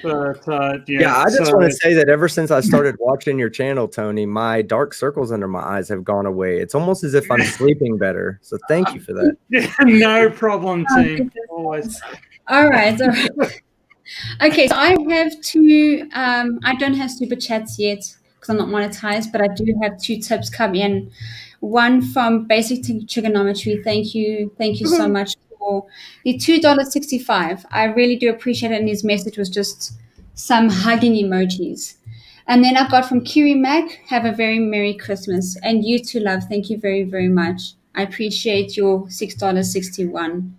I just want to say that ever since I started watching your channel, Tony, my dark circles under my eyes have gone away. It's almost as if I'm sleeping better. So thank you for that. No problem, team. Always. All right. Okay, so I have two. I don't have super chats yet because I'm not monetized, but I do have two tips come in. One from Basic Trigonometry. Thank you so much for the $2.65. I really do appreciate it, and his message was just some hugging emojis. And then I got from Kiri Mac, have a very Merry Christmas. And you too, love. Thank you very, very much. I appreciate your $6.61.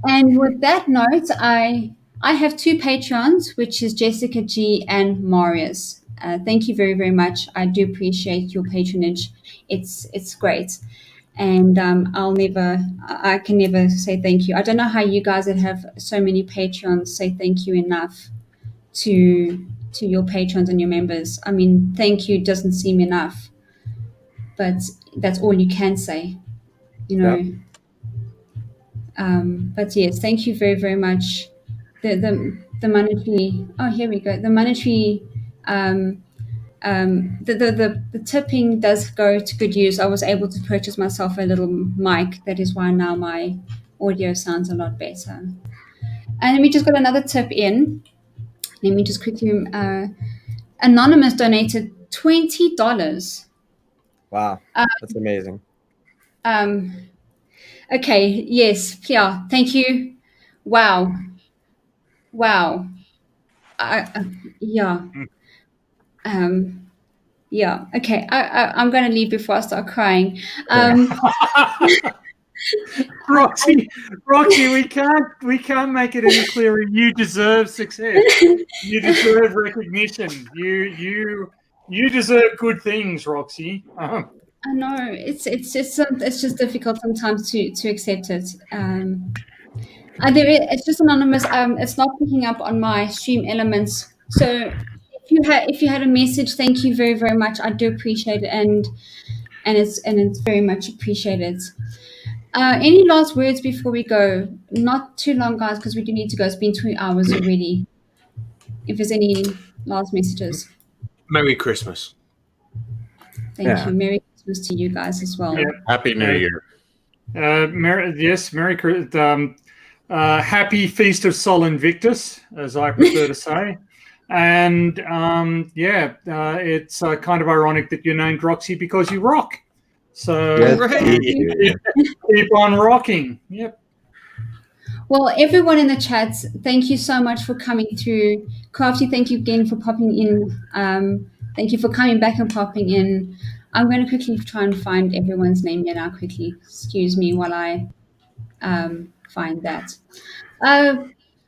And with that note, I have two Patreons, which is Jessica G and Marius. Thank you very, very much. I do appreciate your patronage. It's great. And I can never say thank you. I don't know how you guys that have so many Patreons say thank you enough to to your patrons and your members. I mean, thank you doesn't seem enough, but that's all you can say, you know. Yep. But yes, thank you very, very much. The monetary. Oh, here we go. The monetary. The tipping does go to good use. I was able to purchase myself a little mic. That is why now my audio sounds a lot better. And we just got another tip in. Let me just quickly. Anonymous donated $20. Wow, that's amazing. Okay. Yes. Yeah. Thank you. Wow. Yeah. Yeah. Okay. I'm going to leave before I start crying. Roxy, we can't make it any clearer. You deserve success. You deserve recognition. You deserve good things, Roxy. I know it's just difficult sometimes to accept it. It's just anonymous. It's not picking up on my stream elements. So if you had a message, thank you very, very much. I do appreciate it, and it's very much appreciated. Any last words before we go? Not too long, guys, because we do need to go. It's been 2 hours already. If there's any last messages, Merry Christmas. thank you. Merry Christmas to you guys as well. Yeah. Happy New Year. Merry Christmas. Happy Feast of Sol Invictus, as I prefer to say. And it's kind of ironic that you're named Roxy because you rock. So keep on rocking. Yep. Well, everyone in the chat, thank you so much for coming through. Crafty, thank you again for popping in. Thank you for coming back and popping in. I'm going to quickly try and find everyone's name here now quickly. Excuse me while I find that.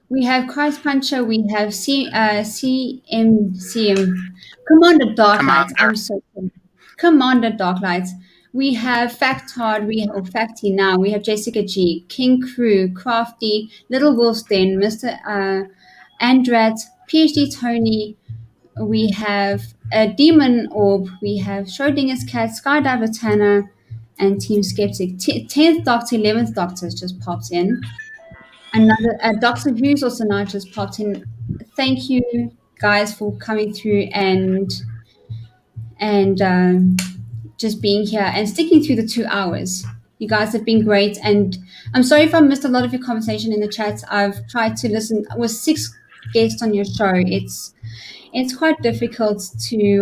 We have Christ Puncher. We have CM. Commander Darklight. I'm so sorry. Commander Darklight. We have Factard, Facty now. We have Jessica G, King Crew, Crafty, Little Wolf's Den, Mr. Andrat, PhD Tony. We have a Demon Orb. We have Schrodinger's Cat, Skydiver Tanner, and Team Skeptic. 10th Doctor, 11th Doctor has just popped in. Another Doctor Who's also now just popped in. Thank you guys for coming through and just being here and sticking through the 2 hours. You guys have been great, and I'm sorry if I missed a lot of your conversation in the chat. I've tried to listen. With 6 guests on your show, it's quite difficult to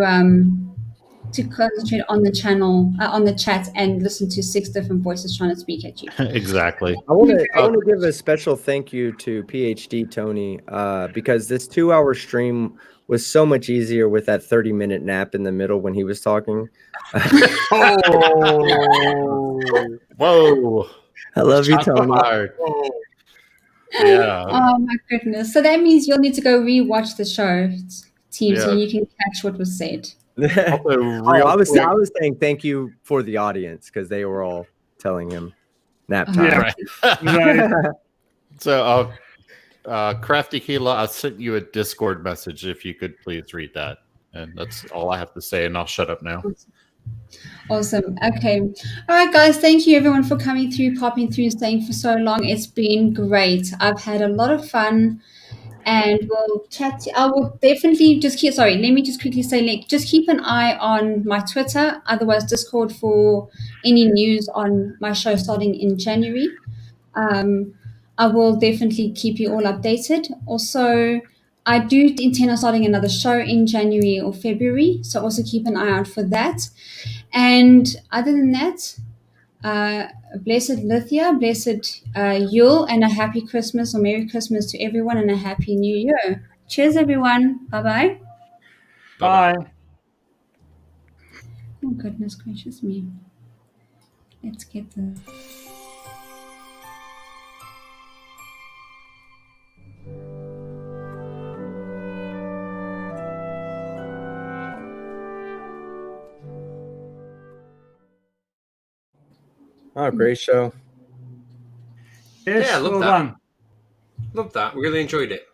concentrate on the channel, on the chat, and listen to 6 different voices trying to speak at you. Exactly. I want to give a special thank you to PhD Tony because this 2-hour stream was so much easier with that 30-minute nap in the middle when he was talking. Whoa! I love you, Tony. Yeah. Oh my goodness! So that means you'll need to go rewatch the show, team, so you can catch what was said. I was saying thank you for the audience because they were all telling him nap time. Right. So, Crafty Gila, I sent you a Discord message. If you could please read that, and that's all I have to say. And I'll shut up now. Awesome. Okay. All right, guys. Thank you, everyone, for coming through, popping through, staying for so long. It's been great. I've had a lot of fun. And we'll chat. I will definitely just keep. Sorry, let me just quickly say, just keep an eye on my Twitter, otherwise Discord, for any news on my show starting in January. I will definitely keep you all updated. Also, I do intend on starting another show in January or February, so also keep an eye out for that. And other than that, blessed Lithia, blessed Yule, and a happy Christmas or Merry Christmas to everyone, and a happy New Year. Cheers, everyone. Bye-bye. Bye. Oh, goodness gracious me. Let's get the... Oh, great show. Yes, Yeah, I love well that. done. Love that. Really enjoyed it.